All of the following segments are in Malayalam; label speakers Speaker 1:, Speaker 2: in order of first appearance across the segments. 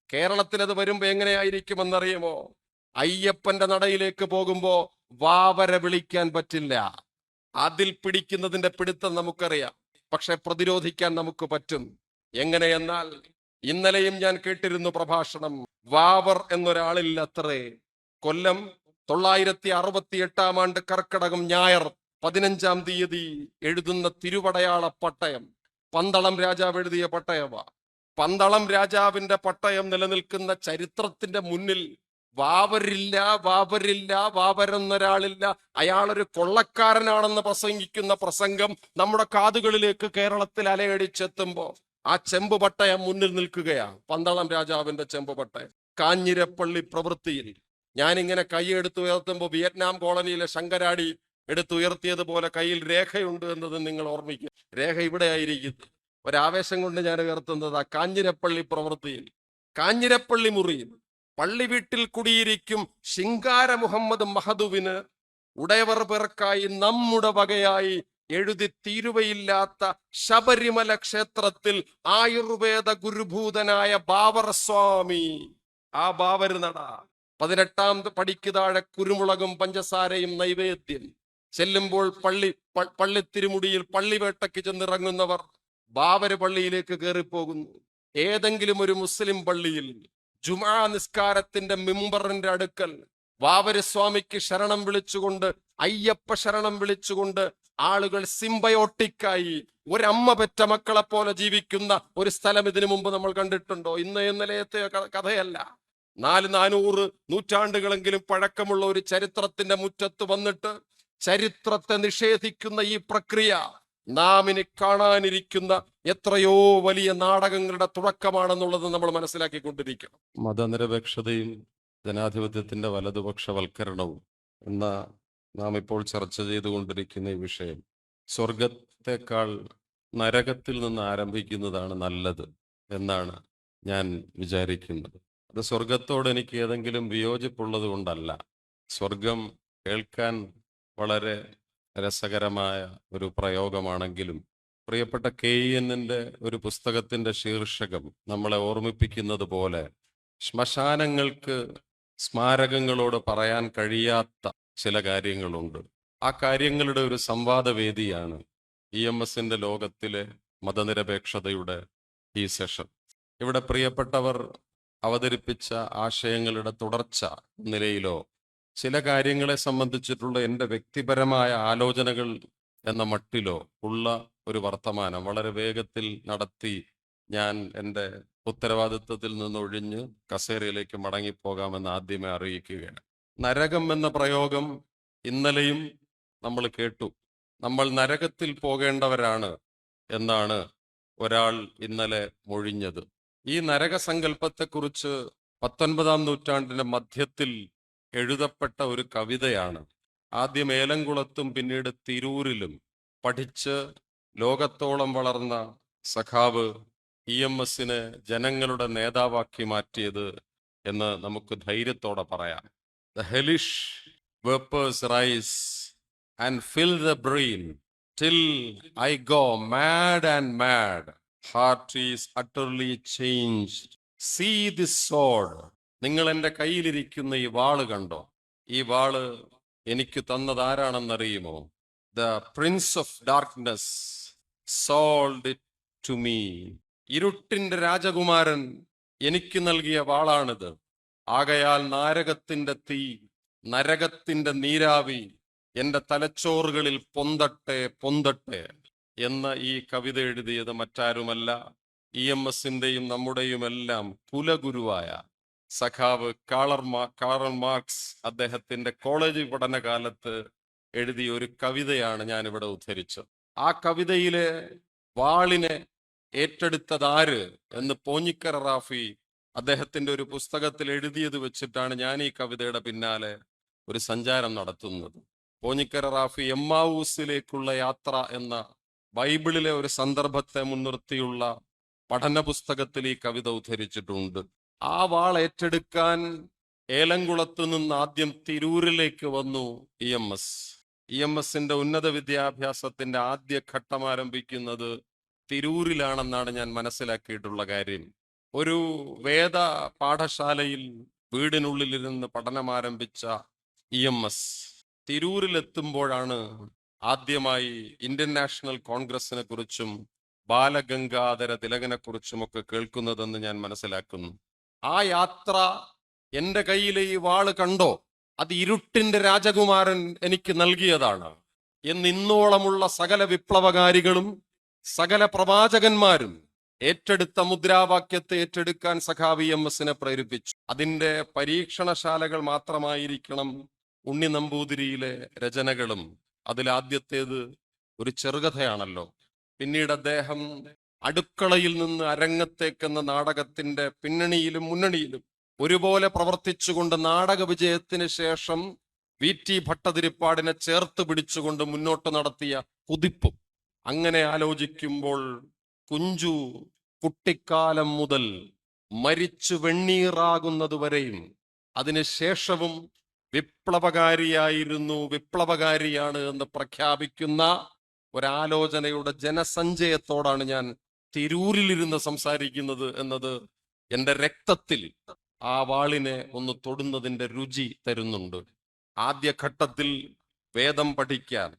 Speaker 1: കേരളത്തിൽ അത് വരുമ്പോ എങ്ങനെയായിരിക്കുമെന്നറിയുമോ? അയ്യപ്പന്റെ നടയിലേക്ക് പോകുമ്പോ വാവര വിളിക്കാൻ പറ്റില്ല. അതിൽ പിടിക്കുന്നതിന്റെ പിടുത്തം നമുക്കറിയാം. പക്ഷെ പ്രതിരോധിക്കാൻ നമുക്ക് പറ്റും. എങ്ങനെയെന്നാൽ, ഇന്നലെയും ഞാൻ കേട്ടിരുന്നു പ്രഭാഷണം. വാവർ എന്നൊരാളില്ലത്രേ. കൊല്ലം 968 കർക്കടകം ഞായർ 15 തീയതി എഴുതുന്ന തിരുവടയാള പട്ടയം പന്തളം രാജാവ് എഴുതിയ പട്ടയമാ. പന്തളം രാജാവിന്റെ പട്ടയം നിലനിൽക്കുന്ന ചരിത്രത്തിന്റെ മുന്നിൽ വാവരില്ല, വാവരില്ല, വാവരെന്നൊരാളില്ല, അയാളൊരു കൊള്ളക്കാരനാണെന്ന് പ്രസംഗിക്കുന്ന പ്രസംഗം നമ്മുടെ കാതുകളിലേക്ക് കേരളത്തിൽ അലയടിച്ചെത്തുമ്പോ ആ ചെമ്പ് പട്ടയം മുന്നിൽ നിൽക്കുകയാ. പന്തളം രാജാവിന്റെ ചെമ്പ് പട്ടയം കാഞ്ഞിരപ്പള്ളി പ്രവൃത്തിയിൽ. ഞാനിങ്ങനെ കൈ എടുത്തുയർത്തുമ്പോൾ വിയറ്റ്നാം കോളനിയിലെ ശങ്കരാടി എടുത്തുയർത്തിയതുപോലെ കയ്യിൽ രേഖയുണ്ട് എന്നത് നിങ്ങൾ ഓർമ്മിക്കുക. രേഖ ഇവിടെ ആയിരിക്കുന്നു. ഒരാവേശം കൊണ്ട് ഞാൻ ഉയർത്തുന്നത് ആ കാഞ്ഞിരപ്പള്ളി പ്രവൃത്തിയിൽ, കാഞ്ഞിരപ്പള്ളി മുറിയിൽ പള്ളി വീട്ടിൽ കുടിയിരിക്കും ശിങ്കാര മുഹമ്മദ് മഹദുവിന് ഉടയവർ പേർക്കായി നമ്മുടെ വകയായി എഴുതി തീരുവയില്ലാത്ത ശബരിമല ക്ഷേത്രത്തിൽ ആയുർവേദ ഗുരുഭൂതനായ ബാവർ സ്വാമി, ആ ബാവര് നട 18ാം പടിക്ക് താഴെ കുരുമുളകും പഞ്ചസാരയും നൈവേദ്യം. ചെല്ലുമ്പോൾ പള്ളി തിരുമുടിയിൽ പള്ളിവേട്ടയ്ക്ക് ചെന്നിറങ്ങുന്നവർ ബാവര് പള്ളിയിലേക്ക് കയറിപ്പോകുന്നു. ഏതെങ്കിലും ഒരു മുസ്ലിം പള്ളിയിൽ ജുമാ നിസ്കാരത്തിന്റെ മിമ്പറിന്റെ അടുക്കൽ വാവര് സ്വാമിക്ക് ശരണം വിളിച്ചുകൊണ്ട്, അയ്യപ്പ ശരണം വിളിച്ചുകൊണ്ട് ആളുകൾ സിംബയോട്ടിക്കായി ഒരമ്മ പെറ്റ മക്കളെ പോലെ ജീവിക്കുന്ന ഒരു സ്ഥലം ഇതിനു മുമ്പ് നമ്മൾ കണ്ടിട്ടുണ്ടോ? ഇന്നലത്തെ കഥയല്ല. 400 നൂറ്റാണ്ടുകളെങ്കിലും പഴക്കമുള്ള ഒരു ചരിത്രത്തിന്റെ മുറ്റത്ത് വന്നിട്ട് ചരിത്രത്തെ നിഷേധിക്കുന്ന ഈ പ്രക്രിയ നാം ഇനി കാണാനിരിക്കുന്ന എത്രയോ വലിയ നാടകങ്ങളുടെ തുടക്കമാണെന്നുള്ളത് നമ്മൾ മനസ്സിലാക്കിക്കൊണ്ടിരിക്കണം.
Speaker 2: മതനിരപേക്ഷതയും ജനാധിപത്യത്തിന്റെ വലതുപക്ഷവൽക്കരണവും എന്ന നാം ഇപ്പോൾ ചർച്ച ചെയ്തുകൊണ്ടിരിക്കുന്ന ഈ വിഷയം സ്വർഗത്തെക്കാൾ നരകത്തിൽ നിന്ന് ആരംഭിക്കുന്നതാണ് നല്ലത് എന്നാണ് ഞാൻ വിചാരിക്കുന്നത്. അത് സ്വർഗത്തോട് എനിക്ക് ഏതെങ്കിലും വിയോജിപ്പുള്ളത് കൊണ്ടല്ല. സ്വർഗം കേൾക്കാൻ വളരെ രസകരമായ ഒരു പ്രയോഗമാണെങ്കിലും പ്രിയപ്പെട്ട KENന്റെ ഒരു പുസ്തകത്തിന്റെ ശീർഷകം നമ്മളെ ഓർമ്മിപ്പിക്കുന്നത് പോലെ ശ്മശാനങ്ങൾക്ക് സ്മാരകങ്ങളോട് പറയാൻ കഴിയാത്ത ചില കാര്യങ്ങളുണ്ട്. ആ കാര്യങ്ങളുടെ ഒരു സംവാദവേദിയാണ് EMSന്റെ ലോകത്തിലെ മതനിരപേക്ഷതയുടെ ഈ സെഷൻ. ഇവിടെ പ്രിയപ്പെട്ടവർ അവതരിപ്പിച്ച ആശയങ്ങളുടെ തുടർച്ച നിലയിലോ ചില കാര്യങ്ങളെ സംബന്ധിച്ചിട്ടുള്ള എൻ്റെ വ്യക്തിപരമായ ആലോചനകൾ എന്ന മട്ടിലോ ഉള്ള ഒരു വർത്തമാനം വളരെ വേഗത്തിൽ നടത്തി ഞാൻ എൻ്റെ ഉത്തരവാദിത്വത്തിൽ നിന്നൊഴിഞ്ഞ് കസേരയിലേക്ക് മടങ്ങിപ്പോകാമെന്ന് ആദ്യമേ അറിയിക്കുകയാണ്. നരകം എന്ന പ്രയോഗം ഇന്നലെയും നമ്മൾ കേട്ടു. നമ്മൾ നരകത്തിൽ പോകേണ്ടവരാണ് എന്നാണ് ഒരാൾ ഇന്നലെ മൊഴിഞ്ഞത്. ഈ നരകസങ്കല്പത്തെക്കുറിച്ച് 19ാം നൂറ്റാണ്ടിന്റെ മധ്യത്തിൽ എഴുതപ്പെട്ട ഒരു കവിതയാണ്. ആദ്യം ഏലംകുളത്തും പിന്നീട് തിരൂരിലും പഠിച്ച് ലോകത്തോളം വളർന്ന സഖാവ് EMSനെ ജനങ്ങളുടെ നേതാവാക്കി മാറ്റിയത് എന്ന് നമുക്ക് ധൈര്യത്തോടെ പറയാം. The hellish vapors rise and fill the brain till I go mad and mad. Heart is utterly changed. See this sword. നിങ്ങൾ എൻ്റെ കയ്യിലിരിക്കുന്ന ഈ വാള് കണ്ടോ? ഈ വാള് എനിക്ക് തന്നത് ആരാണെന്നറിയുമോ? The Prince of Darkness sold it to me. ഇരുട്ടിന്റെ രാജകുമാരൻ എനിക്ക് നൽകിയ വാളാണിത്. ആകയാൽ നാരകത്തിന്റെ തീ, നരകത്തിന്റെ നീരാവി എൻ്റെ തലച്ചോറുകളിൽ പൊന്തട്ടെ പൊന്തട്ടെ എന്ന ഈ കവിത എഴുതിയത് മറ്റാരുമല്ല, EMSന്റെയും നമ്മുടെയുമെല്ലാം കുലഗുരുവായ സഖാവ് കാറൽ മാർക്സ് അദ്ദേഹത്തിന്റെ കോളേജ് പഠനകാലത്ത് എഴുതിയ ഒരു കവിതയാണ് ഞാനിവിടെ ഉദ്ധരിച്ചത്. ആ കവിതയിലെ വാളിനെ ഏറ്റെടുത്തതാര് എന്ന് പോഞ്ഞിക്കര റാഫി അദ്ദേഹത്തിന്റെ ഒരു പുസ്തകത്തിൽ എഴുതിയത് വെച്ചിട്ടാണ് ഞാൻ ഈ കവിതയുടെ പിന്നാലെ ഒരു സഞ്ചാരം നടത്തുന്നത്. പോഞ്ഞിക്കര റാഫി എമ്മാവൂസിലേക്കുള്ള യാത്ര എന്ന ബൈബിളിലെ ഒരു സന്ദർഭത്തെ മുൻനിർത്തിയുള്ള പഠന പുസ്തകത്തിൽ ഈ കവിത ഉദ്ധരിച്ചിട്ടുണ്ട്. ആ വാൾ ഏറ്റെടുക്കാൻ ഏലംകുളത്ത് നിന്ന് ആദ്യം തിരൂരിലേക്ക് വന്നു EMSന്റെ ഉന്നത വിദ്യാഭ്യാസത്തിന്റെ ആദ്യ ഘട്ടം ആരംഭിക്കുന്നത് തിരൂരിലാണെന്നാണ് ഞാൻ മനസ്സിലാക്കിയിട്ടുള്ള കാര്യം.
Speaker 1: ഒരു വേദ പാഠശാലയിൽ വീടിനുള്ളിലിരുന്ന് പഠനം ആരംഭിച്ച EMS തിരൂരിലെത്തുമ്പോഴാണ് ആദ്യമായി ഇന്ത്യൻ നാഷണൽ കോൺഗ്രസിനെ കുറിച്ചും ബാലഗംഗാധര തിലകനെ കുറിച്ചുമൊക്കെ കേൾക്കുന്നതെന്ന് ഞാൻ മനസ്സിലാക്കുന്നു. ആ യാത്ര എന്റെ കയ്യിലെ ഈ വാള് കണ്ടോ, അത് ഇരുട്ടിന്റെ രാജകുമാരൻ എനിക്ക് നൽകിയതാണ് എന്ന് ഇന്നോളമുള്ള സകല വിപ്ലവകാരികളും സകല പ്രവാചകന്മാരും ഏറ്റെടുത്ത മുദ്രാവാക്യത്തെ ഏറ്റെടുക്കാൻ സഖാവ് EMSനെ പ്രേരിപ്പിച്ചു. അതിന്റെ പരീക്ഷണശാലകൾ മാത്രമായിരിക്കണം ഉണ്ണി നമ്പൂതിരിയിലെ രചനകളും. അതിലാദ്യത്തേത് ഒരു ചെറുകഥയാണല്ലോ. പിന്നീട് അദ്ദേഹം അടുക്കളയിൽ നിന്ന് അരങ്ങത്തേക്കെന്ന നാടകത്തിന്റെ പിന്നണിയിലും മുന്നണിയിലും ഒരുപോലെ പ്രവർത്തിച്ചുകൊണ്ട് നാടക വിജയത്തിന് ശേഷം VT ഭട്ടതിരിപ്പാടിനെ ചേർത്ത് പിടിച്ചുകൊണ്ട് മുന്നോട്ട് നടത്തിയ കുതിപ്പും. അങ്ങനെ ആലോചിക്കുമ്പോൾ കുഞ്ചു കുട്ടിക്കാലം മുതൽ മരിച്ചു വെണ്ണീറാകുന്നതുവരെയും അതിനുശേഷവും വിപ്ലവകാരിയാണ് എന്ന് പ്രഖ്യാപിക്കുന്ന ഒരാലോചനയുടെ ജനസഞ്ചയത്തോടാണ് ഞാൻ തിരൂരിലിരുന്ന് സംസാരിക്കുന്നത് എന്നത് എൻ്റെ രക്തത്തിൽ ആ വാളിനെ ഒന്ന് തൊടുന്നതിൻ്റെ രുചി തരുന്നുണ്ട്. ആദ്യഘട്ടത്തിൽ വേദം പഠിക്കാൻ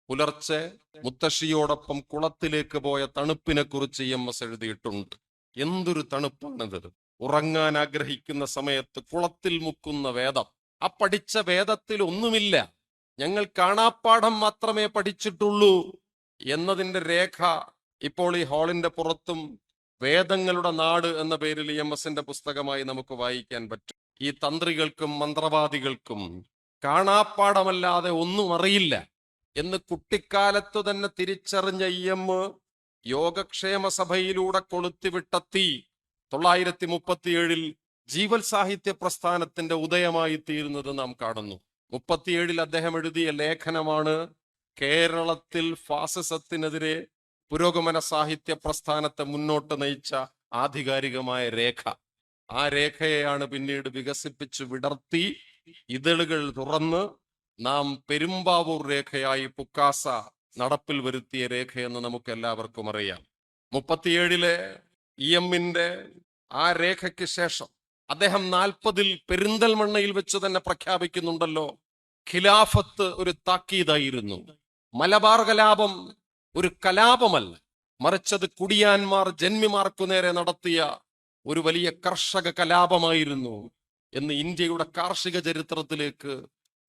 Speaker 1: പുലർച്ചെ മുത്തശ്ശിയോടൊപ്പം കുളത്തിലേക്ക് പോയ തണുപ്പിനെ കുറിച്ച് EMS എഴുതിയിട്ടുണ്ട്. എന്തൊരു തണുപ്പാണിത്! ഉറങ്ങാൻ ആഗ്രഹിക്കുന്ന സമയത്ത് കുളത്തിൽ മുക്കുന്ന വേദം. ആ പഠിച്ച വേദത്തിൽ ഒന്നുമില്ല, ഞങ്ങൾ കാണാപ്പാഠം മാത്രമേ പഠിച്ചിട്ടുള്ളൂ എന്നതിന്റെ രേഖ ഇപ്പോൾ ഈ ഹാളിന്റെ പുറത്തും വേദങ്ങളുടെ നാട് എന്ന പേരിൽ EMSന്റെ പുസ്തകമായി നമുക്ക് വായിക്കാൻ പറ്റും. ഈ തന്ത്രികൾക്കും മന്ത്രവാദികൾക്കും കാണാപ്പാഠമല്ലാതെ ഒന്നും അറിയില്ല എന്ന് കുട്ടിക്കാലത്തു തന്നെ തിരിച്ചറിഞ്ഞ EM യോഗക്ഷേമ സഭയിലൂടെ കൊളുത്തിവിട്ട തീ 937 ജീവൽ സാഹിത്യ പ്രസ്ഥാനത്തിന്റെ ഉദയമായി തീരുന്നത് നാം കാണുന്നു. 37 അദ്ദേഹം എഴുതിയ ലേഖനമാണ് കേരളത്തിൽ ഫാസിസത്തിനെതിരെ പുരോഗമന സാഹിത്യ പ്രസ്ഥാനത്തെ മുന്നോട്ട് നയിച്ച ആധികാരികമായ രേഖ. ആ രേഖയെയാണ് പിന്നീട് വികസിപ്പിച്ചു വിടർത്തി ഇതളുകൾ തുറന്ന് നാം പെരുമ്പാവൂർ രേഖയായി പുക്കാസ നടപ്പിൽ വരുത്തിയ രേഖയെന്ന് നമുക്ക് എല്ലാവർക്കും അറിയാം. 37 EMന്റെ ആ രേഖയ്ക്ക് ശേഷം അദ്ദേഹം 40 പെരിന്തൽമണ്ണയിൽ വെച്ച് തന്നെ പ്രഖ്യാപിക്കുന്നുണ്ടല്ലോ, ഖിലാഫത്ത് ഒരു താക്കീതായിരുന്നു. മലബാർ കലാപം ഒരു കലാപമല്ല, മറിച്ചത് കുടിയാന്മാർ ജന്മിമാർക്കു നേരെ നടത്തിയ ഒരു വലിയ കർഷക കലാപമായിരുന്നു എന്ന് ഇന്ത്യയുടെ കാർഷിക ചരിത്രത്തിലേക്ക്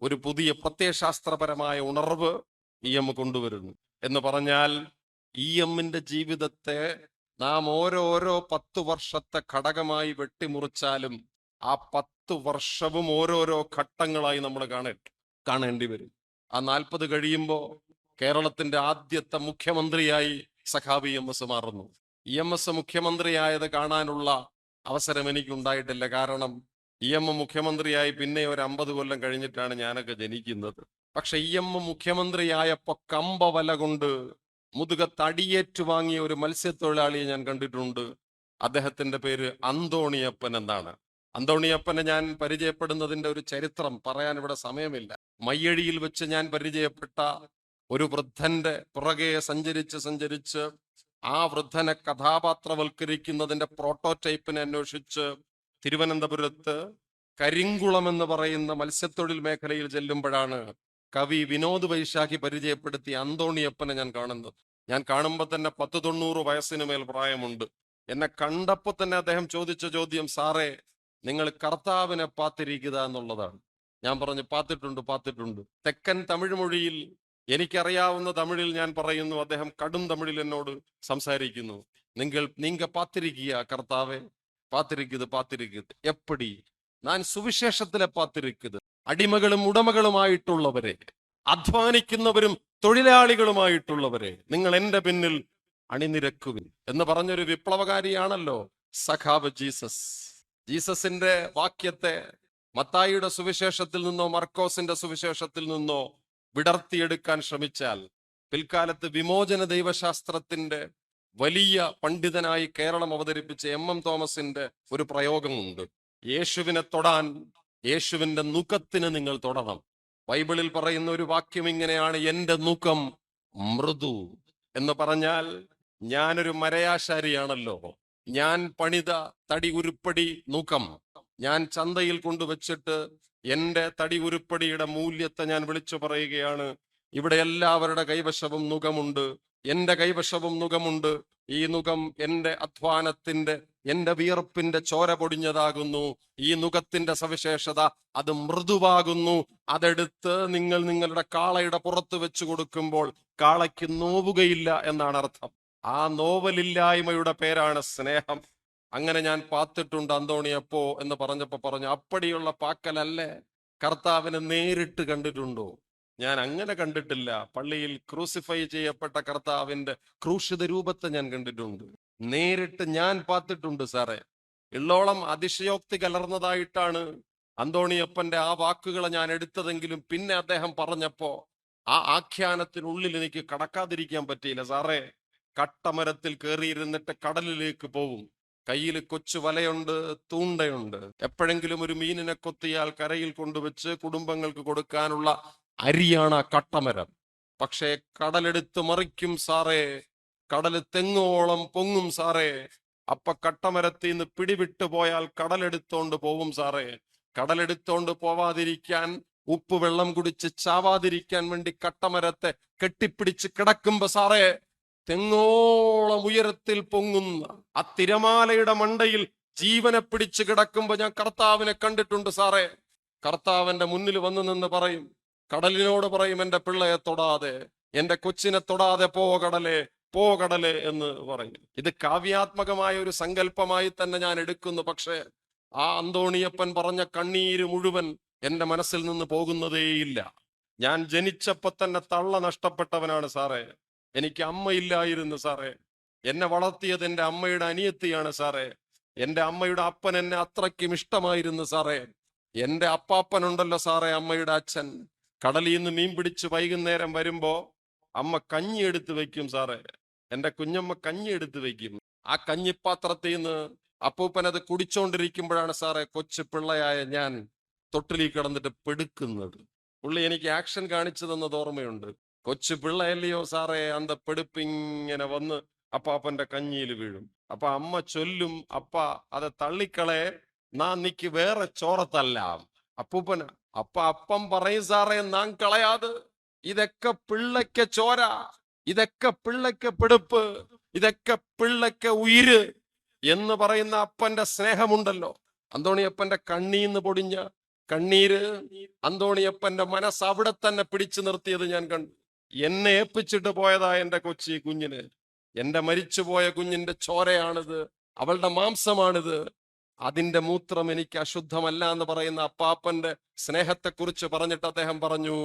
Speaker 1: ഒരു പുതിയ പ്രത്യയശാസ്ത്രപരമായ ഉണർവ് EM കൊണ്ടുവരുന്നു. എന്ന് പറഞ്ഞാൽ EMന്റെ ജീവിതത്തെ നാം ഓരോ 10 വർഷത്തെ ഘടകമായി വെട്ടിമുറിച്ചാലും ആ 10 വർഷവും ഓരോരോ ഘട്ടങ്ങളായി നമ്മൾ കാണേണ്ടി വരും. ആ 40 കഴിയുമ്പോൾ കേരളത്തിന്റെ ആദ്യത്തെ മുഖ്യമന്ത്രിയായി സഖാവ് EMS മാറുന്നു. EMS മുഖ്യമന്ത്രിയായത് കാണാനുള്ള അവസരം എനിക്കുണ്ടായിട്ടില്ല. കാരണം EM മുഖ്യമന്ത്രിയായി പിന്നെ ഒരു 50 കൊല്ലം കഴിഞ്ഞിട്ടാണ് ഞാനൊക്കെ ജനിക്കുന്നത്. പക്ഷെ EM മുഖ്യമന്ത്രിയായപ്പോ കമ്പവല കൊണ്ട് മുതുകത്ത് അടിയേറ്റു വാങ്ങിയ ഒരു മത്സ്യത്തൊഴിലാളിയെ ഞാൻ കണ്ടിട്ടുണ്ട്. അദ്ദേഹത്തിന്റെ പേര് അന്തോണിയപ്പൻ എന്നാണ്. അന്തോണിയപ്പനെ ഞാൻ പരിചയപ്പെടുന്നതിന്റെ ഒരു ചരിത്രം പറയാൻ ഇവിടെ സമയമില്ല. മയ്യഴിയിൽ വെച്ച് ഞാൻ പരിചയപ്പെട്ട ഒരു വൃദ്ധന്റെ പുറകെ സഞ്ചരിച്ച് ആ വൃദ്ധനെ കഥാപാത്രവൽക്കരിക്കുന്നതിന്റെ പ്രോട്ടോടൈപ്പിനെ അന്വേഷിച്ച് തിരുവനന്തപുരത്ത് കരിങ്കുളം എന്ന് പറയുന്ന മത്സ്യത്തൊഴിൽ മേഖലയിൽ ചെല്ലുമ്പോഴാണ് കവി വിനോദ് വൈശാഖി പരിചയപ്പെടുത്തിയ അന്തോണിയപ്പനെ ഞാൻ കാണുന്നത്. ഞാൻ കാണുമ്പോൾ തന്നെ 90 വയസ്സിന് മേൽ പ്രായമുണ്ട്. എന്നെ കണ്ടപ്പോ തന്നെ അദ്ദേഹം ചോദിച്ച ചോദ്യം, സാറേ നിങ്ങൾ കർത്താവിനെ പാത്തിരിക്കുക എന്നുള്ളതാണ്. ഞാൻ പറഞ്ഞു പാത്തിട്ടുണ്ട്. തെക്കൻ തമിഴ് മൊഴിയിൽ എനിക്കറിയാവുന്ന തമിഴിൽ ഞാൻ പറയുന്നു, അദ്ദേഹം കടും തമിഴിൽ എന്നോട് സംസാരിക്കുന്നു. നീങ്ക പാത്തിരിക്കുക കർത്താവെ, പാത്തിരിക്കുന്നത് എപ്പടി? ഞാൻ സുവിശേഷത്തിലെ പാത്തിരിക്കുന്നത്. അടിമകളും ഉടമകളുമായിട്ടുള്ളവരെ, അധ്വാനിക്കുന്നവരും തൊഴിലാളികളുമായിട്ടുള്ളവരെ നിങ്ങൾ എന്റെ പിന്നിൽ അണിനിരക്കുവിൻ എന്ന് പറഞ്ഞൊരു വിപ്ലവകാരിയാണല്ലോ സഖാവ് ജീസസ്. ജീസസിന്റെ വാക്യത്തെ മത്തായിയുടെ സുവിശേഷത്തിൽ നിന്നോ മർക്കോസിന്റെ സുവിശേഷത്തിൽ നിന്നോ വിടർത്തിയെടുക്കാൻ ശ്രമിച്ചാൽ പിൽക്കാലത്ത് വിമോചന ദൈവശാസ്ത്രത്തിന്റെ വലിയ പണ്ഡിതനായി കേരളം അവതരിപ്പിച്ച MM തോമസിന്റെ ഒരു പ്രയോഗമുണ്ട്. യേശുവിനെ തൊടാൻ യേശുവിന്റെ നുഖത്തിന് നിങ്ങൾ തൊടണം. ബൈബിളിൽ പറയുന്ന ഒരു വാക്യം ഇങ്ങനെയാണ്, എന്റെ നുഖം മൃദു എന്ന് പറഞ്ഞാൽ ഞാനൊരു മരയാശാരിയാണല്ലോ. ഞാൻ പണിത തടി ഉരുപ്പടി നുകം ഞാൻ ചന്തയിൽ കൊണ്ടുവച്ചിട്ട് എന്റെ തടി ഉരുപ്പടിയുടെ മൂല്യത്തെ ഞാൻ വിളിച്ചു പറയുകയാണ്. ഇവിടെ എല്ലാവരുടെ കൈവശവും നുകമുണ്ട്, എന്റെ കൈവശവും നുകമുണ്ട്. ഈ നുകം എന്റെ അധ്വാനത്തിന്റെ, എന്റെ വിയർപ്പിന്റെ ചോര പൊടിഞ്ഞതാകുന്നു. ഈ നുകത്തിന്റെ സവിശേഷത അത് മൃദുവാകുന്നു. അതെടുത്ത് നിങ്ങൾ നിങ്ങളുടെ കാളയുടെ പുറത്ത് വെച്ച് കൊടുക്കുമ്പോൾ കാളയ്ക്ക് നോവുകയില്ല എന്നാണ് അർത്ഥം. ആ നോവലില്ലായ്മയുടെ പേരാണ് സ്നേഹം. അങ്ങനെ ഞാൻ പാത്തിട്ടുണ്ട് അന്തോണിയപ്പോ എന്ന് പറഞ്ഞപ്പോ പറഞ്ഞു, അപ്പടിയുള്ള പാക്കലല്ലേ, കർത്താവിനെ നേരിട്ട് കണ്ടിട്ടുണ്ടോ? ഞാൻ അങ്ങനെ കണ്ടിട്ടില്ല. പള്ളിയിൽ ക്രൂസിഫൈ ചെയ്യപ്പെട്ട കർത്താവിന്റെ ക്രൂശിത രൂപത്തെ ഞാൻ കണ്ടിട്ടുണ്ട്, നേരിട്ട് ഞാൻ പാത്തിട്ടുണ്ട് സാറേ. ഉള്ളോളം അതിശയോക്തി കലർന്നതായിട്ടാണ് അന്തോണിയപ്പന്റെ ആ വാക്കുകളെ ഞാൻ എടുത്തതെങ്കിലും പിന്നെ അദ്ദേഹം പറഞ്ഞപ്പോ ആ ആഖ്യാനത്തിനുള്ളിൽ എനിക്ക് കടക്കാതിരിക്കാൻ പറ്റിയില്ല സാറേ. കട്ടമരത്തിൽ കയറിയിരുന്നിട്ട് കടലിലേക്ക് പോവും, കയ്യിൽ കൊച്ചു വലയുണ്ട്, തൂണ്ടയുണ്ട്. എപ്പോഴെങ്കിലും ഒരു മീനിനെ കൊത്തിയാൽ കരയിൽ കൊണ്ടുവച്ച് കുടുംബങ്ങൾക്ക് കൊടുക്കാനുള്ള അരിയാണ് ആ കട്ടമരം. പക്ഷേ കടലെടുത്ത് മറിക്കും സാറേ, കടല് തെങ്ങോളം പൊങ്ങും സാറേ. അപ്പൊ കട്ടമരത്തിൽ നിന്ന് പിടിവിട്ടു പോയാൽ കടലെടുത്തോണ്ട് പോവും സാറേ. കടലെടുത്തോണ്ട് പോവാതിരിക്കാൻ, ഉപ്പ് വെള്ളം കുടിച്ച് ചാവാതിരിക്കാൻ വേണ്ടി കട്ടമരത്തെ കെട്ടിപ്പിടിച്ച് കിടക്കുമ്പോ സാറേ, തെങ്ങോളം ഉയരത്തിൽ പൊങ്ങുന്ന ആ തിരമാലയുടെ മണ്ടയിൽ ജീവനെ പിടിച്ച് കിടക്കുമ്പോ ഞാൻ കർത്താവിനെ കണ്ടിട്ടുണ്ട് സാറേ. കർത്താവിന്റെ മുന്നിൽ വന്നു നിന്ന് പറയും, കടലിനോട് പറയും, എന്റെ പിള്ളയെ തൊടാതെ, എന്റെ കൊച്ചിനെ തൊടാതെ പോ കടലേ, പോ കടലേ എന്ന് പറയും. ഇത് കാവ്യാത്മകമായ ഒരു സങ്കല്പമായി തന്നെ ഞാൻ എടുക്കുന്നു. പക്ഷേ ആ അന്തോണിയപ്പൻ പറഞ്ഞ കണ്ണീര് മുഴുവൻ എന്റെ മനസ്സിൽ നിന്ന് പോകുന്നതേയില്ല. ഞാൻ ജനിച്ചപ്പോ തന്നെ തള്ള നഷ്ടപ്പെട്ടവനാണ് സാറേ. എനിക്ക് അമ്മയില്ലായിരുന്നു സാറേ. എന്നെ വളർത്തിയത് എന്റെ അമ്മയുടെ അനിയത്തിയാണ് സാറേ. എന്റെ അമ്മയുടെ അപ്പൻ എന്നെ അത്രയ്ക്കും ഇഷ്ടമായിരുന്നു സാറേ. എന്റെ അപ്പാപ്പനുണ്ടല്ലോ സാറേ, അമ്മയുടെ അച്ഛൻ, കടലിൽ നിന്ന് മീൻ പിടിച്ച് വൈകുന്നേരം വരുമ്പോ അമ്മ കഞ്ഞി എടുത്ത് വെക്കും സാറേ. എന്റെ കുഞ്ഞമ്മ കഞ്ഞി എടുത്ത് വെക്കും. ആ കഞ്ഞിപ്പാത്രത്തിൽ നിന്ന് അപ്പൂപ്പൻ അത് കുടിച്ചോണ്ടിരിക്കുമ്പോഴാണ് സാറേ കൊച്ചു പിള്ളയായ ഞാൻ തൊട്ടിലി കിടന്നിട്ട് പെടുക്കുന്നത്. പുള്ളി എനിക്ക് ആക്ഷൻ കാണിച്ചു തന്നത് ഓർമ്മയുണ്ട്. കൊച്ചു പിള്ളയല്ലയോ സാറേ, അന്ത പെടുപ്പിങ്ങനെ വന്ന് അപ്പാപ്പന്റെ കഞ്ഞിയിൽ വീഴും. അപ്പൊ അമ്മ ചൊല്ലും, അപ്പ അത് തള്ളിക്കളെ, നാ നിക്ക് വേറെ ചോറത്തല്ലാം അപ്പൂപ്പന. അപ്പ അപ്പം പറയും സാറേ, നാൻ കളയാത്, ഇതൊക്കെ പിള്ളയ്ക്ക് ചോര, ഇതൊക്കെ പിള്ളയ്ക്ക് പെടുപ്പ്, ഇതൊക്കെ പിള്ളയ്ക്ക് ഉയിര് എന്ന് പറയുന്ന അപ്പന്റെ സ്നേഹമുണ്ടല്ലോ. അന്തോണിയപ്പന്റെ കണ്ണീന്ന് പൊടിഞ്ഞ കണ്ണീര് അന്തോണിയപ്പന്റെ മനസ്സ് അവിടെ തന്നെ പിടിച്ചു നിർത്തിയത് ഞാൻ കണ്ടു. എന്നെ ഏൽപ്പിച്ചിട്ട് പോയതാ എന്റെ കൊച്ചി കുഞ്ഞിന്. എന്റെ മരിച്ചുപോയ കുഞ്ഞിന്റെ ചോരയാണിത്, അവളുടെ മാംസമാണിത്. അതിന്റെ മൂത്രം എനിക്ക് അശുദ്ധമല്ല എന്ന് പറയുന്ന അപ്പാപ്പന്റെ സ്നേഹത്തെക്കുറിച്ച് പറഞ്ഞിട്ട് അദ്ദേഹം പറഞ്ഞു,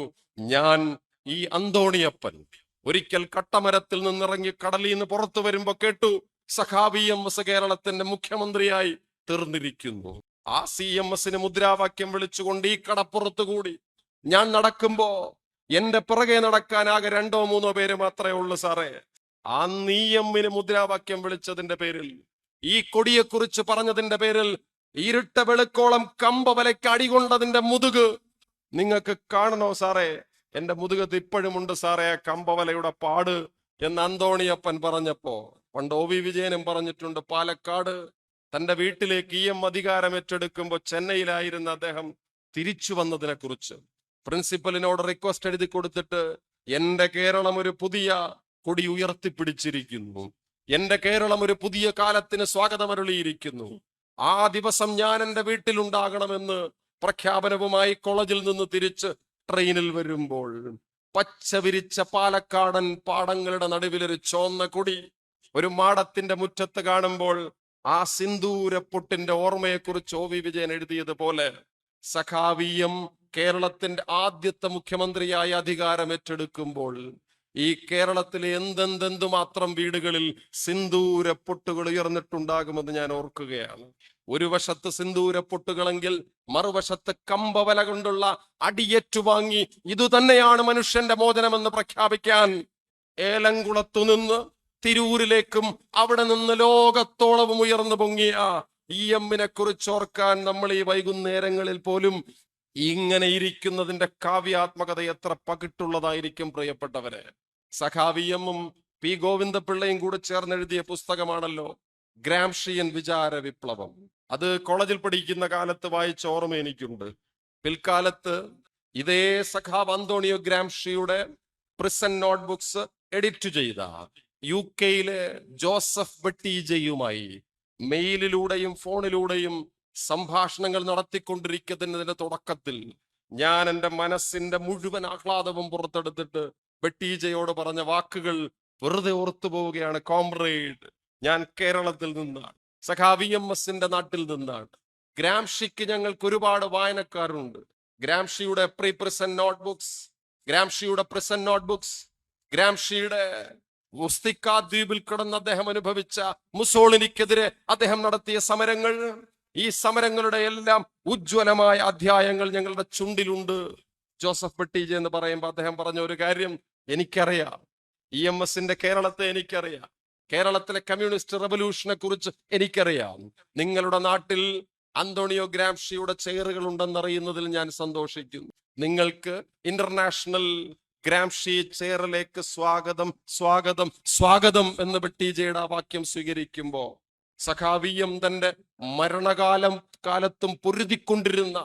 Speaker 1: ഞാൻ ഈ അന്തോണിയപ്പൻ ഒരിക്കൽ കട്ടമരത്തിൽ നിന്നിറങ്ങി കടലിൽ നിന്ന് പുറത്തു വരുമ്പോ കേട്ടു, സഖാവി CMS കേരളത്തിന്റെ മുഖ്യമന്ത്രിയായി തീർന്നിരിക്കുന്നു. ആ CMS മുദ്രാവാക്യം വിളിച്ചുകൊണ്ട് ഈ കടപ്പുറത്തു കൂടി ഞാൻ നടക്കുമ്പോ എന്റെ പുറകെ നടക്കാൻ ആകെ 2-3 പേര് മാത്രമേ ഉള്ളൂ സാറേ. ആ നീയമ്മിന് മുദ്രാവാക്യം വിളിച്ചതിന്റെ പേരിൽ, ഈ കൊടിയെക്കുറിച്ച് പറഞ്ഞതിന്റെ പേരിൽ, ഇരുട്ട വെളുക്കോളം കമ്പ വലയ്ക്ക് അടികൊണ്ടതിന്റെ മുതുക് നിങ്ങൾക്ക് കാണണോ സാറേ? എന്റെ മുതുകത്ത് ഇപ്പോഴും ഉണ്ട് സാറേ കമ്പവലയുടെ പാട് എന്ന് അന്തോണിയപ്പൻ പറഞ്ഞപ്പോ. പണ്ട് OV വിജയനും പറഞ്ഞിട്ടുണ്ട്, പാലക്കാട് തന്റെ വീട്ടിലേക്ക് EM അധികാരം ഏറ്റെടുക്കുമ്പോ ചെന്നൈയിലായിരുന്ന അദ്ദേഹം തിരിച്ചു വന്നതിനെ കുറിച്ച് പ്രിൻസിപ്പലിനോട് റിക്വസ്റ്റ് എഴുതി കൊടുത്തിട്ട്, എന്റെ കേരളം ഒരു പുതിയ കൊടി ഉയർത്തിപ്പിടിച്ചിരിക്കുന്നു, എന്റെ കേരളം ഒരു പുതിയ കാലത്തിന് സ്വാഗതമരുളിയിരിക്കുന്നു, ആ ദിവസം ഞാൻ എന്റെ വീട്ടിലുണ്ടാകണമെന്ന് പ്രഖ്യാപനവുമായി കോളേജിൽ നിന്ന് തിരിച്ച് ട്രെയിനിൽ വരുമ്പോൾ പച്ച വിരിച്ച പാലക്കാടൻ പാടങ്ങളുടെ നടുവിലൊരു ചോന്ന കൊടി ഒരു മാടത്തിന്റെ മുറ്റത്ത് കാണുമ്പോൾ ആ സിന്ദൂരപ്പൊട്ടിന്റെ ഓർമ്മയെക്കുറിച്ച് OV വിജയൻ എഴുതിയതുപോലെ സഖാവീയം കേരളത്തിന്റെ ആദ്യത്തെ മുഖ്യമന്ത്രിയായി അധികാരം ഏറ്റെടുക്കുമ്പോൾ ഈ കേരളത്തിലെ എന്തെന്തുമാത്രം വീടുകളിൽ സിന്ദൂരപ്പൊട്ടുകൾ ഉയർന്നിട്ടുണ്ടാകുമെന്ന് ഞാൻ ഓർക്കുകയാണ്. ഒരു വശത്ത് സിന്ദൂരപ്പൊട്ടുകളെങ്കിൽ മറുവശത്ത് കമ്പവല കൊണ്ടുള്ള അടിയേറ്റുവാങ്ങി ഇതുതന്നെയാണ് മനുഷ്യന്റെ മോചനമെന്ന് പ്രഖ്യാപിക്കാൻ ഏലംകുളത്തു നിന്ന് തിരൂരിലേക്കും അവിടെ നിന്ന് ലോകത്തോളവും ഉയർന്നു പൊങ്ങിയ EM-നെ കുറിച്ച് ഓർക്കാൻ നമ്മൾ ഈ വൈകുന്നേരങ്ങളിൽ പോലും ഇങ്ങനെ ഇരിക്കുന്നതിന്റെ കാവ്യാത്മകത എത്ര പകിട്ടുള്ളതായിരിക്കും പ്രിയപ്പെട്ടവരെ. സഖാവി EM-ഉം P. ഗോവിന്ദപിള്ളയും കൂടെ ചേർന്നെഴുതിയ പുസ്തകമാണല്ലോ ഗ്രാംഷിയൻ വിചാര വിപ്ലവം. അത് കോളേജിൽ പഠിക്കുന്ന കാലത്ത് വായിച്ച ഓർമ്മ എനിക്കുണ്ട്. പിൽക്കാലത്ത് ഇതേ സഖാവ് അന്തോണിയോ ഗ്രാംഷിയുടെ പ്രിസൺ നോട്ട്ബുക്സ് എഡിറ്റ് ചെയ്ത UK-യിലെ ജോസഫ് ബട്ടീജയുമായി മെയിലിലൂടെയും ഫോണിലൂടെയും സംഭാഷണങ്ങൾ നടത്തിക്കൊണ്ടിരിക്കുന്നതിന്റെ തുടക്കത്തിൽ ഞാൻ എൻ്റെ മനസ്സിന്റെ മുഴുവൻ ആഹ്ലാദവും പുറത്തെടുത്തിട്ട് ബട്ടീജയോട് പറഞ്ഞ വാക്കുകൾ വെറുതെ ഓർത്തു പോവുകയാണ്. കോംറേഡ്, ഞാൻ കേരളത്തിൽ നിന്നാണ്, സഖാവ് EMSന്റെ നാട്ടിൽ നിന്നാണ്. ഗ്രാംഷിക്ക് ഞങ്ങൾക്ക് ഒരുപാട് വായനക്കാരുണ്ട്. ഗ്രാംഷിയുടെ പ്രിസൺ നോട്ട്ബുക്സ്, ഗ്രാംഷിയുടെ പ്രിസൺ നോട്ട്ബുക്സ്, ഗ്രാംഷിയുടെ മുസ്തിക്ക ദ്വീപിൽ കിടന്ന് അദ്ദേഹം അനുഭവിച്ച മുസോളിനിക്കെതിരെ അദ്ദേഹം നടത്തിയ സമരങ്ങൾ, ഈ സമരങ്ങളുടെ എല്ലാം ഉജ്ജ്വലമായ അധ്യായങ്ങൾ ഞങ്ങളുടെ ചുണ്ടിലുണ്ട്. ജോസഫ് ബട്ടീജ എന്ന് പറയുമ്പോൾ അദ്ദേഹം പറഞ്ഞ ഒരു കാര്യം എനിക്കറിയാം. EMSന്റെ കേരളത്തെ എനിക്കറിയാം. കേരളത്തിലെ കമ്മ്യൂണിസ്റ്റ് റവല്യൂഷനെ കുറിച്ച് എനിക്കറിയാം. നിങ്ങളുടെ നാട്ടിൽ അന്തോണിയോ ഗ്രാംഷിയുടെ ചെയറുകൾ ഉണ്ടെന്നറിയുന്നതിൽ ഞാൻ സന്തോഷിക്കുന്നു. നിങ്ങൾക്ക് ഇന്റർനാഷണൽ ഗ്രാംഷി ചെയറിലേക്ക് സ്വാഗതം, സ്വാഗതം, സ്വാഗതം എന്ന് ബട്ടീജയുടെ ആ വാക്യം സ്വീകരിക്കുമ്പോ സഖാവിയം തന്റെ കാലത്തും പൊരുതിക്കൊണ്ടിരുന്ന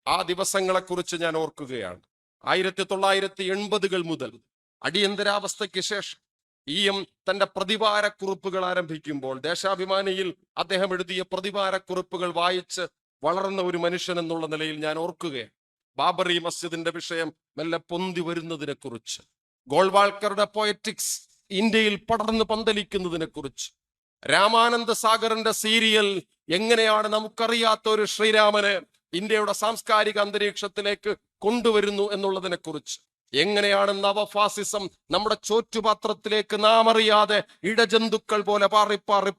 Speaker 1: ആ ദിവസങ്ങളെ കുറിച്ച് ഞാൻ ഓർക്കുകയാണ്. 1980-കൾ മുതൽ അടിയന്തരാവസ്ഥയ്ക്ക് ശേഷം EM തന്റെ പ്രതിവാരക്കുറിപ്പുകൾ ആരംഭിക്കുമ്പോൾ ദേശാഭിമാനിയിൽ അദ്ദേഹം എഴുതിയ പ്രതിവാരക്കുറിപ്പുകൾ വായിച്ച് വളർന്ന ഒരു മനുഷ്യൻ എന്നുള്ള നിലയിൽ ഞാൻ ഓർക്കുകയാണ്. ബാബറി മസ്ജിദിന്റെ വിഷയം മെല്ലെ പൊന്തി വരുന്നതിനെ കുറിച്ച്, ഗോൾവാൾക്കറുടെ പോയറ്റിക്സ് ഇന്ത്യയിൽ പടർന്നു പന്തലിക്കുന്നതിനെ കുറിച്ച്, രാമാനന്ദ സാഗറിന്റെ സീരിയൽ എങ്ങനെയാണ് നമുക്കറിയാത്ത ഒരു ശ്രീരാമനെ ഇന്ത്യയുടെ സാംസ്കാരിക അന്തരീക്ഷത്തിലേക്ക് കൊണ്ടുവരുന്നു എന്നുള്ളതിനെ കുറിച്ച്, എങ്ങനെയാണ് നവഫാസിസം നമ്മുടെ ചോറ്റുപാത്രത്തിലേക്ക് നാം അറിയാതെ ഇടജന്തുക്കൾ പോലെ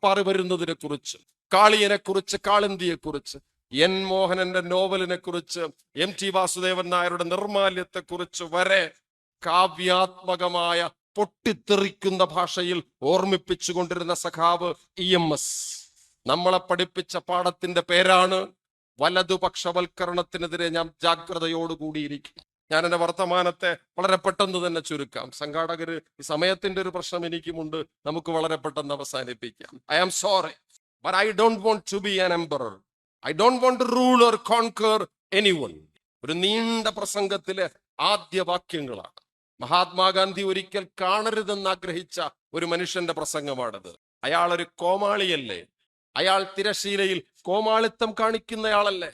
Speaker 1: പാറി വരുന്നതിനെ കുറിച്ച്, കാളിയനെ കുറിച്ച്, കാളിന്തിയെ കുറിച്ച്, N മോഹനന്റെ നോവലിനെ കുറിച്ച്, MT വാസുദേവൻ നായരുടെ നിർമാല്യത്തെ കുറിച്ച് വരെ കാവ്യാത്മകമായ പൊട്ടിത്തെറിക്കുന്ന ഭാഷയിൽ ഓർമ്മിപ്പിച്ചുകൊണ്ടിരുന്ന സഖാവ് EMS നമ്മളെ പഠിപ്പിച്ച പാഠത്തിന്റെ പേരാണ് വലതുപക്ഷവൽക്കരണത്തിനെതിരെ ഞാൻ ജാഗ്രതയോടുകൂടിയിരിക്കും. ഞാൻ എന്റെ വർത്തമാനത്തെ വളരെ പെട്ടെന്ന് തന്നെ ചുരുക്കാം. സംഘാടകര് ഈ സമയത്തിന്റെ ഒരു പ്രശ്നം എനിക്കുമുണ്ട്, നമുക്ക് വളരെ പെട്ടെന്ന് അവസാനിപ്പിക്കാം. I am sorry, but I don't want to be an emperor. I don't want to rule or conquer anyone. ഒരു നീണ്ട പ്രസംഗത്തിലെ ആദ്യ വാക്യങ്ങളാണ്. മഹാത്മാഗാന്ധി ഒരിക്കൽ കാണരുതെന്ന് ആഗ്രഹിച്ച ഒരു മനുഷ്യന്റെ പ്രസംഗമാണത്. അയാൾ ഒരു കോമാളിയല്ലേ? അയാൾ തിരശീലയിൽ കോമാളിത്തം കാണിക്കുന്നയാളല്ലേ?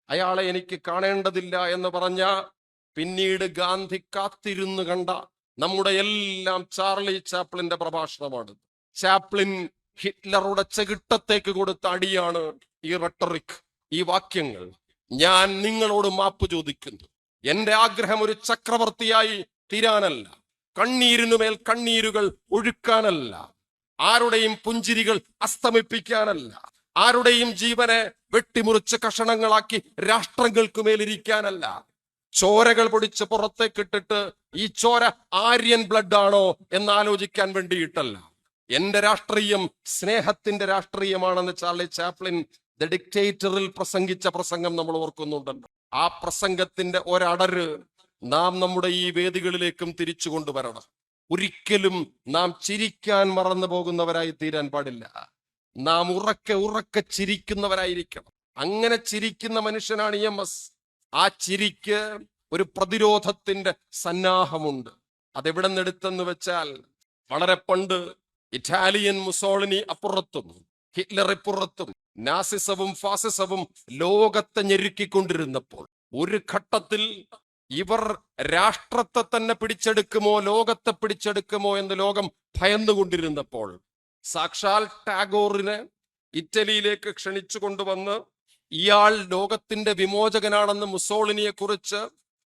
Speaker 1: അയാളെ എനിക്ക് കാണേണ്ടതില്ല എന്ന് പറഞ്ഞ പിന്നീട് ഗാന്ധി കാത്തിരുന്നു കണ്ട നമ്മുടെ എല്ലാം ചാർലി ചാപ്ലിന്റെ പ്രഭാഷണമാണ്. ചാപ്ലിൻ ഹിറ്റ്ലറുടെ ചെകിട്ടത്തേക്ക് കൊടുത്ത അടിയാണ് ഈ റെട്ടറിക്, ഈ വാക്യങ്ങൾ. ഞാൻ നിങ്ങളോട് മാപ്പ് ചോദിക്കുന്നു. എന്റെ ആഗ്രഹം ഒരു ചക്രവർത്തിയായി തീരാനല്ല, കണ്ണീരിനുമേൽ കണ്ണീരുകൾ ഒഴുക്കാനല്ല, ആരുടെയും പുഞ്ചിരികൾ അസ്തമിപ്പിക്കാനല്ല, ആരുടെയും ജീവനെ വെട്ടിമുറിച്ച് കഷണങ്ങളാക്കി രാഷ്ട്രങ്ങൾക്കുമേലിരിക്കാനല്ല, ചോരകൾ പൊടിച്ച് പുറത്തേക്കിട്ടിട്ട് ഈ ചോര ആര്യൻ ബ്ലഡ് ആണോ എന്നാലോചിക്കാൻ വേണ്ടിയിട്ടല്ല. എന്റെ രാഷ്ട്രീയം സ്നേഹത്തിന്റെ രാഷ്ട്രീയമാണെന്ന് ചാർലി ചാപ്ലിൻ ദ ഡിക്റ്റേറ്ററിൽ പ്രസംഗിച്ച പ്രസംഗം നമ്മൾ ഓർക്കുന്നുണ്ടല്ലോ. ആ പ്രസംഗത്തിന്റെ ഒരടര് നാം നമ്മുടെ ഈ വേദികളിലേക്കും തിരിച്ചു കൊണ്ടുവരണം. ഒരിക്കലും നാം ചിരിക്കാൻ മറന്നു പോകുന്നവരായി തീരാൻ പാടില്ല. നാം ഉറക്കെ ചിരിക്കുന്നവരായിരിക്കണം. അങ്ങനെ ചിരിക്കുന്ന മനുഷ്യനാണ് EMS. ആ ചിരിക്ക് ഒരു പ്രതിരോധത്തിന്റെ സന്നാഹമുണ്ട്. അതെവിടെ നിന്നെടുത്തെന്ന് വെച്ചാൽ, വളരെ പണ്ട് ഇറ്റാലിയൻ മുസോളിനി അപ്പുറത്തും ഹിറ്റ്ലർ ഇപ്പുറത്തും നാസിസവും ഫാസിസവും ലോകത്തെ ഞെരുക്കിക്കൊണ്ടിരുന്നപ്പോൾ, ഒരു ഘട്ടത്തിൽ ഇവർ രാഷ്ട്രത്തെ തന്നെ പിടിച്ചെടുക്കുമോ ലോകത്തെ പിടിച്ചെടുക്കുമോ എന്ന് ലോകം ഭയന്നുകൊണ്ടിരുന്നപ്പോൾ, സാക്ഷാൽ ടാഗോറിനെ ഇറ്റലിയിലേക്ക് ക്ഷണിച്ചു കൊണ്ടുവന്ന് ഇയാൾ ലോകത്തിന്റെ വിമോചകനാണെന്ന് മുസോളിനിയെ കുറിച്ച്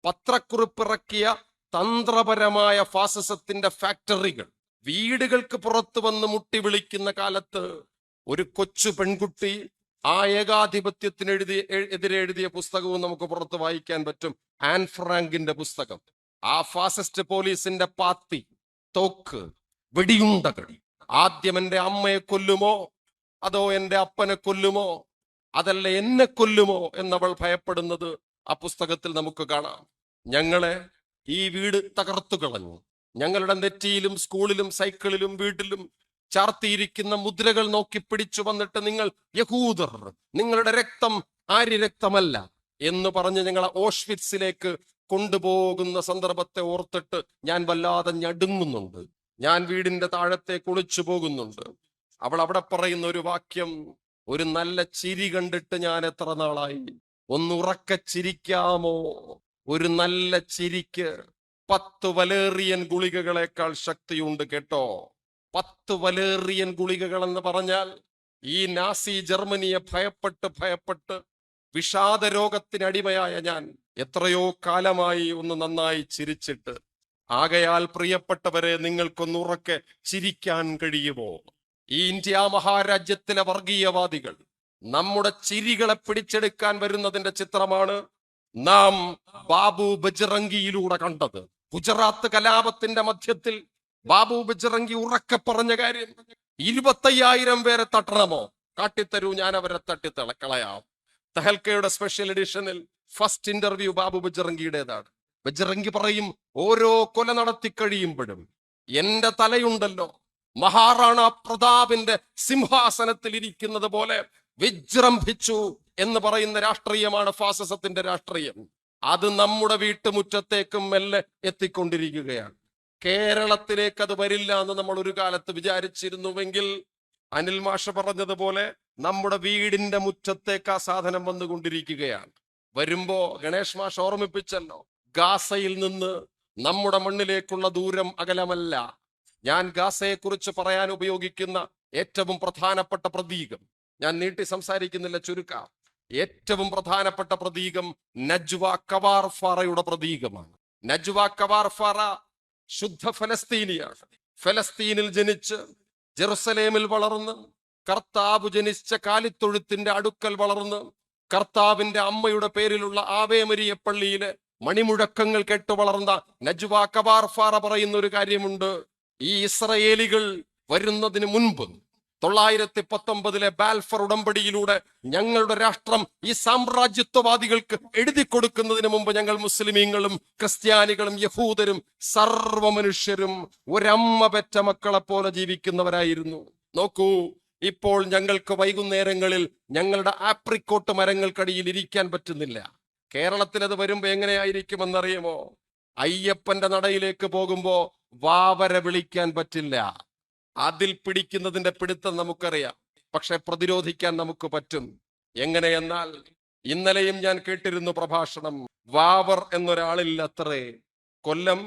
Speaker 1: പത്രക്കുറിപ്പിറക്കിയ തന്ത്രപരമായ ഫാസിസത്തിന്റെ ഫാക്ടറികൾ വീടുകൾക്ക് പുറത്തു വന്ന് മുട്ടി വിളിക്കുന്ന കാലത്ത് ഒരു കൊച്ചു പെൺകുട്ടി ആ എതിരെ എഴുതിയ പുസ്തകവും നമുക്ക് പുറത്ത് വായിക്കാൻ പറ്റും. ആൻ ഫ്രാങ്കിന്റെ പുസ്തകം. ആ ഫാസിസ്റ്റ് പോലീസിന്റെ പാത്തി, തോക്ക്, വെടിയുണ്ടകൾ ആദ്യം എന്റെ അമ്മയെ കൊല്ലുമോ അതോ എന്റെ അപ്പനെ കൊല്ലുമോ, അതല്ല എന്നെ കൊല്ലുമോ എന്നവൾ ഭയപ്പെടുന്നത് ആ പുസ്തകത്തിൽ നമുക്ക് കാണാം. ഞങ്ങളെ ഈ വീട് തകർത്തു കളഞ്ഞു. ഞങ്ങളുടെ നെറ്റിയിലും സ്കൂളിലും സൈക്കിളിലും വീട്ടിലും ചാർത്തിയിരിക്കുന്ന മുദ്രകൾ നോക്കി പിടിച്ചു വന്നിട്ട് നിങ്ങൾ യഹൂദർ, നിങ്ങളുടെ രക്തം ആര്യ രക്തമല്ല എന്ന് പറഞ്ഞ് ഞങ്ങളെ ഓഷ്വിറ്റ്സിലേക്ക് കൊണ്ടുപോകുന്ന സന്ദർഭത്തെ ഓർത്തിട്ട് ഞാൻ വല്ലാതെ ഞടുങ്ങുന്നുണ്ട്. ഞാൻ വീടിന്റെ താഴത്തേക്ക് ഒളിച്ചു പോകുന്നുണ്ട്. അവൾ അവിടെ പറയുന്ന ഒരു വാക്യം, ഒരു നല്ല ചിരി കണ്ടിട്ട് ഞാൻ എത്ര നാളായി, ഒന്നുറക്കെ ചിരിക്കാമോ? ഒരു നല്ല ചിരിക്ക് 10 വലേറിയൻ ഗുളികകളെക്കാൾ ശക്തിയുണ്ട് കേട്ടോ. 10 വലേറിയൻ ഗുളികകൾ എന്ന് പറഞ്ഞാൽ ഈ നാസി ജർമ്മനിയെ ഭയപ്പെട്ട് വിഷാദ രോഗത്തിനടിമയായ ഞാൻ എത്രയോ കാലമായി ഒന്ന് നന്നായി ചിരിച്ചിട്ട്. ആകയാൽ പ്രിയപ്പെട്ടവരെ, നിങ്ങൾക്കൊന്നുറക്കെ ചിരിക്കാൻ കഴിയുമോ? ഈ ഇന്ത്യ മഹാരാജ്യത്തിലെ വർഗീയവാദികൾ നമ്മുടെ ചിരികളെ പിടിച്ചെടുക്കാൻ വരുന്നതിന്റെ ചിത്രമാണ് നാം ബാബു ബജ്റംഗിയിലൂടെ കണ്ടത്. ഗുജറാത്ത് കലാപത്തിന്റെ മധ്യത്തിൽ ബാബു ബജ്റംഗി ഉറക്കെ പറഞ്ഞ കാര്യം, 25,000 പേരെ തട്ടണമോ? കാട്ടിത്തരൂ, ഞാൻ അവരെ കളയാം. തെഹൽക്കയുടെ സ്പെഷ്യൽ എഡിഷനിൽ ഫസ്റ്റ് ഇന്റർവ്യൂ ബാബു ബജ്റംഗിയുടേതാണ്. ബജ്റംഗി പറയും, ഓരോ കൊല നടത്തി കഴിയുമ്പോഴും എന്റെ തലയുണ്ടല്ലോ മഹാറാണ പ്രതാപിന്റെ സിംഹാസനത്തിൽ ഇരിക്കുന്നത് പോലെ വിജൃംഭിച്ചു എന്ന് പറയുന്ന രാഷ്ട്രീയമാണ് ഫാസിസത്തിന്റെ രാഷ്ട്രീയം. അത് നമ്മുടെ വീട്ടുമുറ്റത്തേക്കും മെല്ലെ എത്തിക്കൊണ്ടിരിക്കുകയാണ്. കേരളത്തിലേക്ക് അത് വരില്ല എന്ന് നമ്മൾ ഒരു കാലത്ത് വിചാരിച്ചിരുന്നുവെങ്കിൽ അനിൽ മാഷ പറഞ്ഞതുപോലെ നമ്മുടെ വീടിന്റെ മുറ്റത്തേക്ക് ആ സാധനം വന്നുകൊണ്ടിരിക്കുകയാണ്. വരുമ്പോ ഗണേഷ് മാഷ് ഓർമ്മിപ്പിച്ചല്ലോ, ഗാസയിൽ നിന്ന് നമ്മുടെ മണ്ണിലേക്കുള്ള ദൂരം അകലമല്ല. ഞാൻ ഗാസയെ കുറിച്ച് പറയാൻ ഉപയോഗിക്കുന്ന ഏറ്റവും പ്രധാനപ്പെട്ട പ്രതീകം, ഞാൻ നീട്ടി സംസാരിക്കുന്നില്ല, ചുരുക്കാം. ഏറ്റവും പ്രധാനപ്പെട്ട പ്രതീകം നജ്വ കവാർഫാറയുടെ പ്രതീകമാണ്. നജ്വ കവാർഫാറ ശുദ്ധ ഫലസ്തീനിയാണ്. ഫലസ്തീനിൽ ജനിച്ച് ജെറുസലേമിൽ വളർന്ന് കർത്താവ് ജനിച്ച കാലിത്തൊഴുത്തിന്റെ അടുക്കൽ വളർന്ന് കർത്താവിന്റെ അമ്മയുടെ പേരിലുള്ള ആവേ മരിയ പള്ളിയിലെ മണിമുഴക്കങ്ങൾ കേട്ട് വളർന്ന നജ്വ കവാർഫാറ പറയുന്ന ഒരു കാര്യമുണ്ട്. ഈ ഇസ്രയേലികൾ വരുന്നതിന് മുൻപ് 919 ബാൽഫർ ഉടമ്പടിയിലൂടെ ഞങ്ങളുടെ രാഷ്ട്രം ഈ സാമ്രാജ്യത്വവാദികൾക്ക് എഴുതി കൊടുക്കുന്നതിന് മുമ്പ് ഞങ്ങൾ മുസ്ലിമീങ്ങളും ക്രിസ്ത്യാനികളും യഹൂദരും സർവ്വ മനുഷ്യരും ഒരമ്മ പെറ്റ മക്കളെ പോലെ ജീവിക്കുന്നവരായിരുന്നു. നോക്കൂ, ഇപ്പോൾ ഞങ്ങൾക്ക് വൈകുന്നേരങ്ങളിൽ ഞങ്ങളുടെ ആപ്രിക്കോട്ട് മരങ്ങൾക്കടിയിൽ ഇരിക്കാൻ പറ്റുന്നില്ല. കേരളത്തിൽ അത് വരുമ്പോ എങ്ങനെയായിരിക്കുമെന്നറിയുമോ? അയ്യപ്പന്റെ നടയിലേക്ക് പോകുമ്പോ വാവര വിളിക്കാൻ പറ്റില്ല. അതിൽ പിടിക്കുന്നതിന്റെ പിടുത്തം നമുക്കറിയാം, പക്ഷെ പ്രതിരോധിക്കാൻ നമുക്ക് പറ്റും. എങ്ങനെയെന്നാൽ ഇന്നലെയും ഞാൻ കേട്ടിരുന്നു പ്രഭാഷണം, വാവർ എന്നൊരാളില്ലത്രേ. കൊല്ലം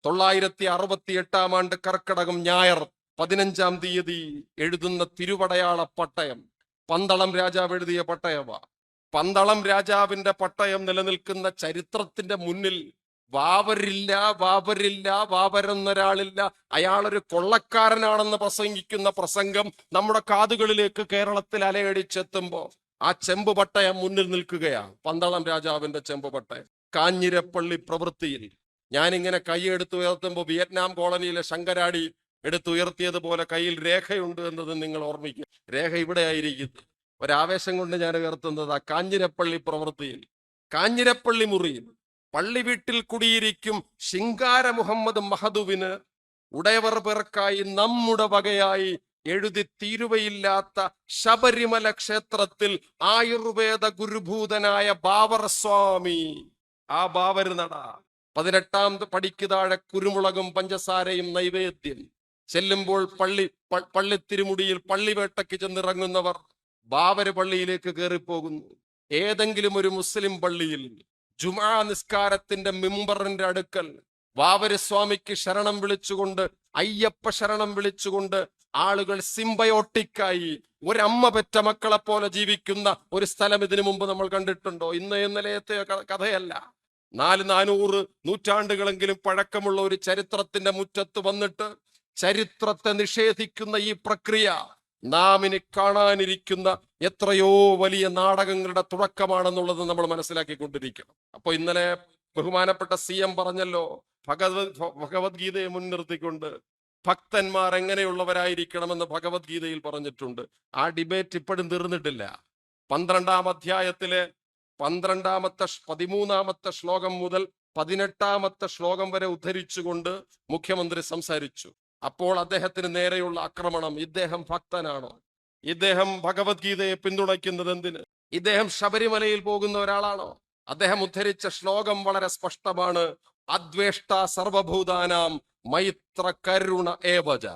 Speaker 1: 968 ആണ്ട് കർക്കടകം ഞായർ 15-ാം തീയതി എഴുതുന്ന തിരുവടയാള പട്ടയം പന്തളം രാജാവ് എഴുതിയ പട്ടയമാ. പന്തളം രാജാവിന്റെ പട്ടയം നിലനിൽക്കുന്ന ചരിത്രത്തിന്റെ മുന്നിൽ വാവരില്ല, വാവരെന്നൊരാളില്ല, അയാളൊരു കൊള്ളക്കാരനാണെന്ന് പ്രസംഗിക്കുന്ന പ്രസംഗം നമ്മുടെ കാതുകളിലേക്ക് കേരളത്തിൽ അലയടിച്ചെത്തുമ്പോ ആ ചെമ്പ് പട്ടയം മുന്നിൽ നിൽക്കുകയാണ്. പന്തളം രാജാവിന്റെ ചെമ്പ് പട്ടയം കാഞ്ഞിരപ്പള്ളി പ്രവൃത്തിയിൽ ഞാനിങ്ങനെ കൈയെടുത്ത് ഉയർത്തുമ്പോൾ വിയറ്റ്നാം കോളനിയിലെ ശങ്കരാടി എടുത്തുയർത്തിയതുപോലെ കയ്യിൽ രേഖയുണ്ട് എന്നത് നിങ്ങൾ ഓർമ്മിക്കുക. രേഖ ഇവിടെ ആയിരിക്കുന്നു. ഒരാവേശം കൊണ്ട് ഞാൻ ഉയർത്തുന്നത് ആ കാഞ്ഞിരപ്പള്ളി പ്രവൃത്തിയിൽ, കാഞ്ഞിരപ്പള്ളി മുറിയിൽ പള്ളി വീട്ടിൽ കുടിയിരിക്കും ശിങ്കാര മുഹമ്മദ് മഹദുവിന് ഉടയവർ പേർക്കായി നമ്മുടെ വകയായി എഴുതി തീരുവയില്ലാത്ത ശബരിമല ക്ഷേത്രത്തിൽ ആയുർവേദ ഗുരുഭൂതനായ ബാവർ സ്വാമി, ആ ബാവർ നട 18-ാം പടിക്ക് താഴെ കുരുമുളകും പഞ്ചസാരയും നൈവേദ്യം ചെല്ലുമ്പോൾ പള്ളിത്തിരുമുടിയിൽ പള്ളിവേട്ടയ്ക്ക് ചെന്നിറങ്ങുന്നവർ ബാവര് പള്ളിയിലേക്ക് കയറിപ്പോകുന്നു. ഏതെങ്കിലും ഒരു മുസ്ലിം പള്ളിയിൽ ജുമാ നിസ്കാരത്തിന്റെ മിമ്പറിന്റെ അടുക്കൽ വാവര് സ്വാമിക്ക് ശരണം വിളിച്ചുകൊണ്ട്, അയ്യപ്പ ശരണം വിളിച്ചുകൊണ്ട് ആളുകൾ സിംബയോട്ടിക്കായി ഒരമ്മ പെറ്റ മക്കളെ പോലെ ജീവിക്കുന്ന ഒരു സ്ഥലം ഇതിനു മുമ്പ് നമ്മൾ കണ്ടിട്ടുണ്ടോ? ഇന്നലത്തെ കഥയല്ല. 400 നൂറ്റാണ്ടുകളെങ്കിലും പഴക്കമുള്ള ഒരു ചരിത്രത്തിന്റെ മുറ്റത്ത് വന്നിട്ട് ചരിത്രത്തെ നിഷേധിക്കുന്ന ഈ പ്രക്രിയ നാം ഇനി കാണാനിരിക്കുന്ന എത്രയോ വലിയ നാടകങ്ങളുടെ തുടക്കമാണെന്നുള്ളത് നമ്മൾ മനസ്സിലാക്കിക്കൊണ്ടിരിക്കണം. അപ്പൊ ഇന്നലെ ബഹുമാനപ്പെട്ട CM പറഞ്ഞല്ലോ, ഭഗവത്ഗീതയെ മുൻനിർത്തിക്കൊണ്ട് ഭക്തന്മാർ എങ്ങനെയുള്ളവരായിരിക്കണമെന്ന് ഭഗവത്ഗീതയിൽ പറഞ്ഞിട്ടുണ്ട്. ആ ഡിബേറ്റ് ഇപ്പോഴും തീർന്നിട്ടില്ല. 12-ാം അധ്യായത്തിലെ 13-ാമത്തെ ശ്ലോകം മുതൽ 18-ാമത്തെ ശ്ലോകം വരെ ഉദ്ധരിച്ചുകൊണ്ട് മുഖ്യമന്ത്രി സംസാരിച്ചു. അപ്പോൾ അദ്ദേഹത്തിന് നേരെയുള്ള ആക്രമണം, ഇദ്ദേഹം ഭക്തനാണോ? ഇദ്ദേഹം ഭഗവത്ഗീതയെ പിന്തുണയ്ക്കുന്നത് എന്തിന്? ഇദ്ദേഹം ശബരിമലയിൽ പോകുന്ന ഒരാളാണോ? അദ്ദേഹം ഉദ്ധരിച്ച ശ്ലോകം വളരെ സ്പഷ്ടമാണ്. അദ്വേഷ്ട സർവഭൂതാനാം മൈത്ര കരുണ ഏവജ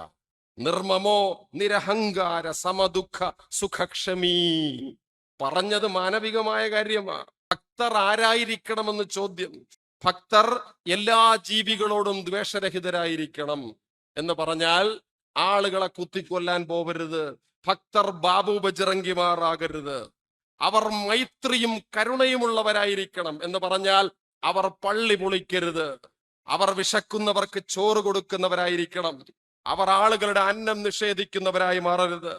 Speaker 1: നിർമ്മമോ നിരഹങ്കാര സമദുഃഖ സുഖക്ഷമീ. പറഞ്ഞത് മാനവികമായ കാര്യമാണ്. ഭക്തർ ആരായിരിക്കണമെന്ന് ചോദ്യം. ഭക്തർ എല്ലാ ജീവികളോടും ദ്വേഷരഹിതരായിരിക്കണം എന്ന് പറഞ്ഞാൽ ആളുകളെ കുത്തിക്കൊല്ലാൻ പോവരുത്. ഭക്തർ ബാബു ബജറങ്കിമാറാകരുത്. അവർ മൈത്രിയും കരുണയുമുള്ളവരായിരിക്കണം എന്ന് പറഞ്ഞാൽ അവർ പള്ളി പൊളിക്കരുത്. അവർ വിശക്കുന്നവർക്ക് ചോറ് കൊടുക്കുന്നവരായിരിക്കണം. അവർ ആളുകളുടെ അന്നം നിഷേധിക്കുന്നവരായി മാറരുത്.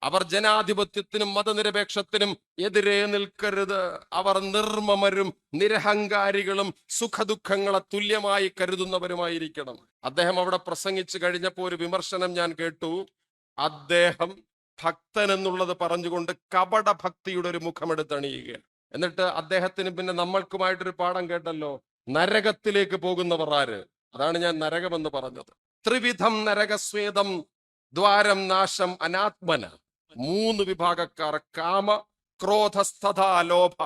Speaker 1: അവർ ജനാധിപത്യത്തിനും മതനിരപേക്ഷത്തിനും എതിരെ നിൽക്കരുത്. അവർ നിർമ്മമരും നിരഹങ്കാരികളും സുഖദുഃഖങ്ങളെ തുല്യമായി കരുതുന്നവരുമായിരിക്കണം. അദ്ദേഹം അവിടെ പ്രസംഗിച്ചു കഴിഞ്ഞപ്പോൾ ഒരു വിമർശനം ഞാൻ കേട്ടു. അദ്ദേഹം ഭക്തൻ എന്നുള്ളത് പറഞ്ഞുകൊണ്ട് കപട ഭക്തിയുടെ ഒരു മുഖമെടുത്തണിയുകയാണ്. എന്നിട്ട് അദ്ദേഹത്തിന് പിന്നെ നമ്മൾക്കുമായിട്ടൊരു പാഠം കേട്ടല്ലോ, നരകത്തിലേക്ക് പോകുന്നവർ ആര്? അതാണ് ഞാൻ നരകമെന്ന് പറഞ്ഞത്. ത്രിവിധം നരകസ്വേദം ദ്വാരം നാശം അനാത്മന. 3 വിഭാഗക്കാർ: കാമ ക്രോധസ്ഥതാ ലോഭ.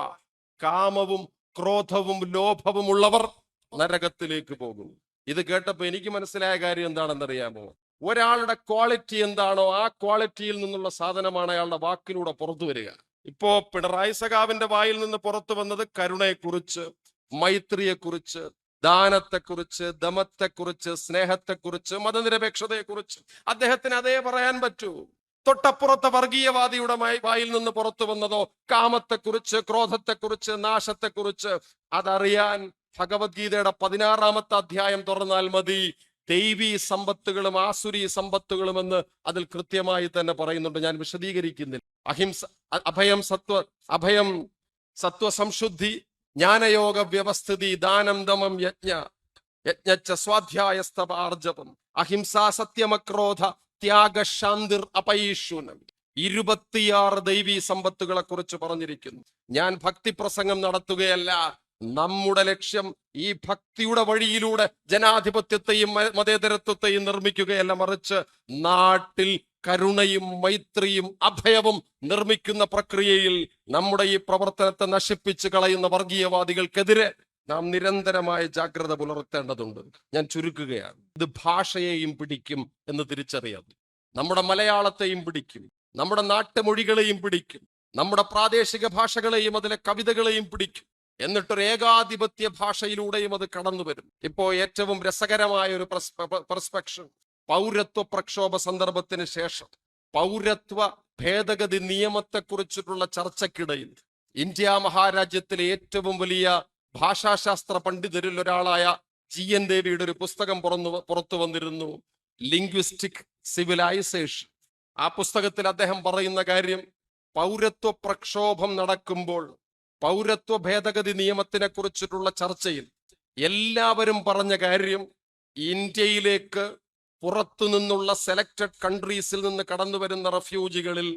Speaker 1: കാമവും ക്രോധവും ലോഭവും ഉള്ളവർ നരകത്തിലേക്ക് പോകും. ഇത് കേട്ടപ്പോ എനിക്ക് മനസ്സിലായ കാര്യം എന്താണെന്നറിയാമോ? ഒരാളുടെ ക്വാളിറ്റി എന്താണോ ആ ക്വാളിറ്റിയിൽ നിന്നുള്ള സാധനമാണ് അയാളുടെ വാക്കിലൂടെ പുറത്തു വരിക. ഇപ്പോ പിണറായി സഖാവിന്റെ വായിൽ നിന്ന് പുറത്തു വന്നത് കരുണയെക്കുറിച്ച്, മൈത്രിയെക്കുറിച്ച്, ദാനത്തെക്കുറിച്ച്, ദമത്തെക്കുറിച്ച്, സ്നേഹത്തെക്കുറിച്ച്, മതനിരപേക്ഷതയെക്കുറിച്ച്. അദ്ദേഹത്തിന് അതേ പറയാൻ പറ്റൂ. തൊട്ടപ്പുറത്തെ വർഗീയവാദിയുടെ വായിൽ നിന്ന് പുറത്തു വന്നതോ കാമത്തെക്കുറിച്ച്, ക്രോധത്തെക്കുറിച്ച്, നാശത്തെക്കുറിച്ച്. അതറിയാൻ ഭഗവത്ഗീതയുടെ 16-ാമത്തെ അധ്യായം തുറന്നാൽ മതി. ദൈവീ സമ്പത്തുകളും ആസുരീ സമ്പത്തുകളും എന്ന് അതിൽ കൃത്യമായി തന്നെ പറയുന്നുണ്ട്. ഞാൻ വിശദീകരിക്കുന്നില്ല. അഭയം സത്വ സംശുദ്ധി, ജ്ഞാനയോഗ വ്യവസ്ഥിതി, ദാനം ദമം യജ്ഞ സ്വാധ്യായസ്തവ ആർജവം, അഹിംസ സത്യമക്രോധ ത്യാഗ ശാന്തിർ അപൈശൂനം. 26 ദൈവീ സമ്പത്തുകളെ കുറിച്ച് പറഞ്ഞിരിക്കുന്നു. ഞാൻ ഭക്തി പ്രസംഗം നടത്തുകയല്ല. നമ്മുടെ ലക്ഷ്യം ഈ ഭക്തിയുടെ വഴിയിലൂടെ ജനാധിപത്യത്തെയും മതേതരത്വത്തെയും നിർമ്മിക്കുകയല്ല, മറിച്ച് നാട്ടിൽ കരുണയും മൈത്രിയും അഭയവും നിർമ്മിക്കുന്ന പ്രക്രിയയിൽ നമ്മുടെ ഈ പ്രവർത്തനത്തെ നശിപ്പിച്ച് കളയുന്ന വർഗീയവാദികൾക്കെതിരെ നാം നിരന്തരമായ ജാഗ്രത പുലർത്തേണ്ടതുണ്ട്. ഞാൻ ചുരുക്കുകയാണ്. ഇത് ഭാഷയെയും പിടിക്കും എന്ന് തിരിച്ചറിയാം. നമ്മുടെ മലയാളത്തെയും പിടിക്കും, നമ്മുടെ നാട്ടുമൊഴികളെയും പിടിക്കും, നമ്മുടെ പ്രാദേശിക ഭാഷകളെയും അതിലെ കവിതകളെയും പിടിക്കും. എന്നിട്ടൊരു ഏകാധിപത്യ ഭാഷയിലൂടെയും അത് കടന്നു വരും. ഇപ്പോ ഏറ്റവും രസകരമായ ഒരു പെർസ്പെക്ഷൻ, പൗരത്വ പ്രക്ഷോഭ സന്ദർഭത്തിന് ശേഷം പൗരത്വ ഭേദഗതി നിയമത്തെക്കുറിച്ചിട്ടുള്ള ചർച്ചയ്ക്കിടയിൽ ഇന്ത്യ മഹാരാജ്യത്തിലെ ഏറ്റവും വലിയ ഭാഷാശാസ്ത്ര പണ്ഡിതരിൽ ഒരാളായ GN ദേവിയുടെ ഒരു പുസ്തകം പുറത്തു വന്നിരുന്നു, ലിംഗ്വിസ്റ്റിക് സിവിലൈസേഷൻ. ആ പുസ്തകത്തിൽ അദ്ദേഹം പറയുന്ന കാര്യം, പൗരത്വ പ്രക്ഷോഭം നടക്കുമ്പോൾ പൗരത്വ ഭേദഗതി നിയമത്തിനെ കുറിച്ചിട്ടുള്ള ചർച്ചയിൽ എല്ലാവരും പറഞ്ഞ കാര്യം, ഇന്ത്യയിലേക്ക് പുറത്തു നിന്നുള്ള സെലക്റ്റഡ് കൺട്രീസിൽ നിന്ന് കടന്നു വരുന്ന റെഫ്യൂജികളിൽ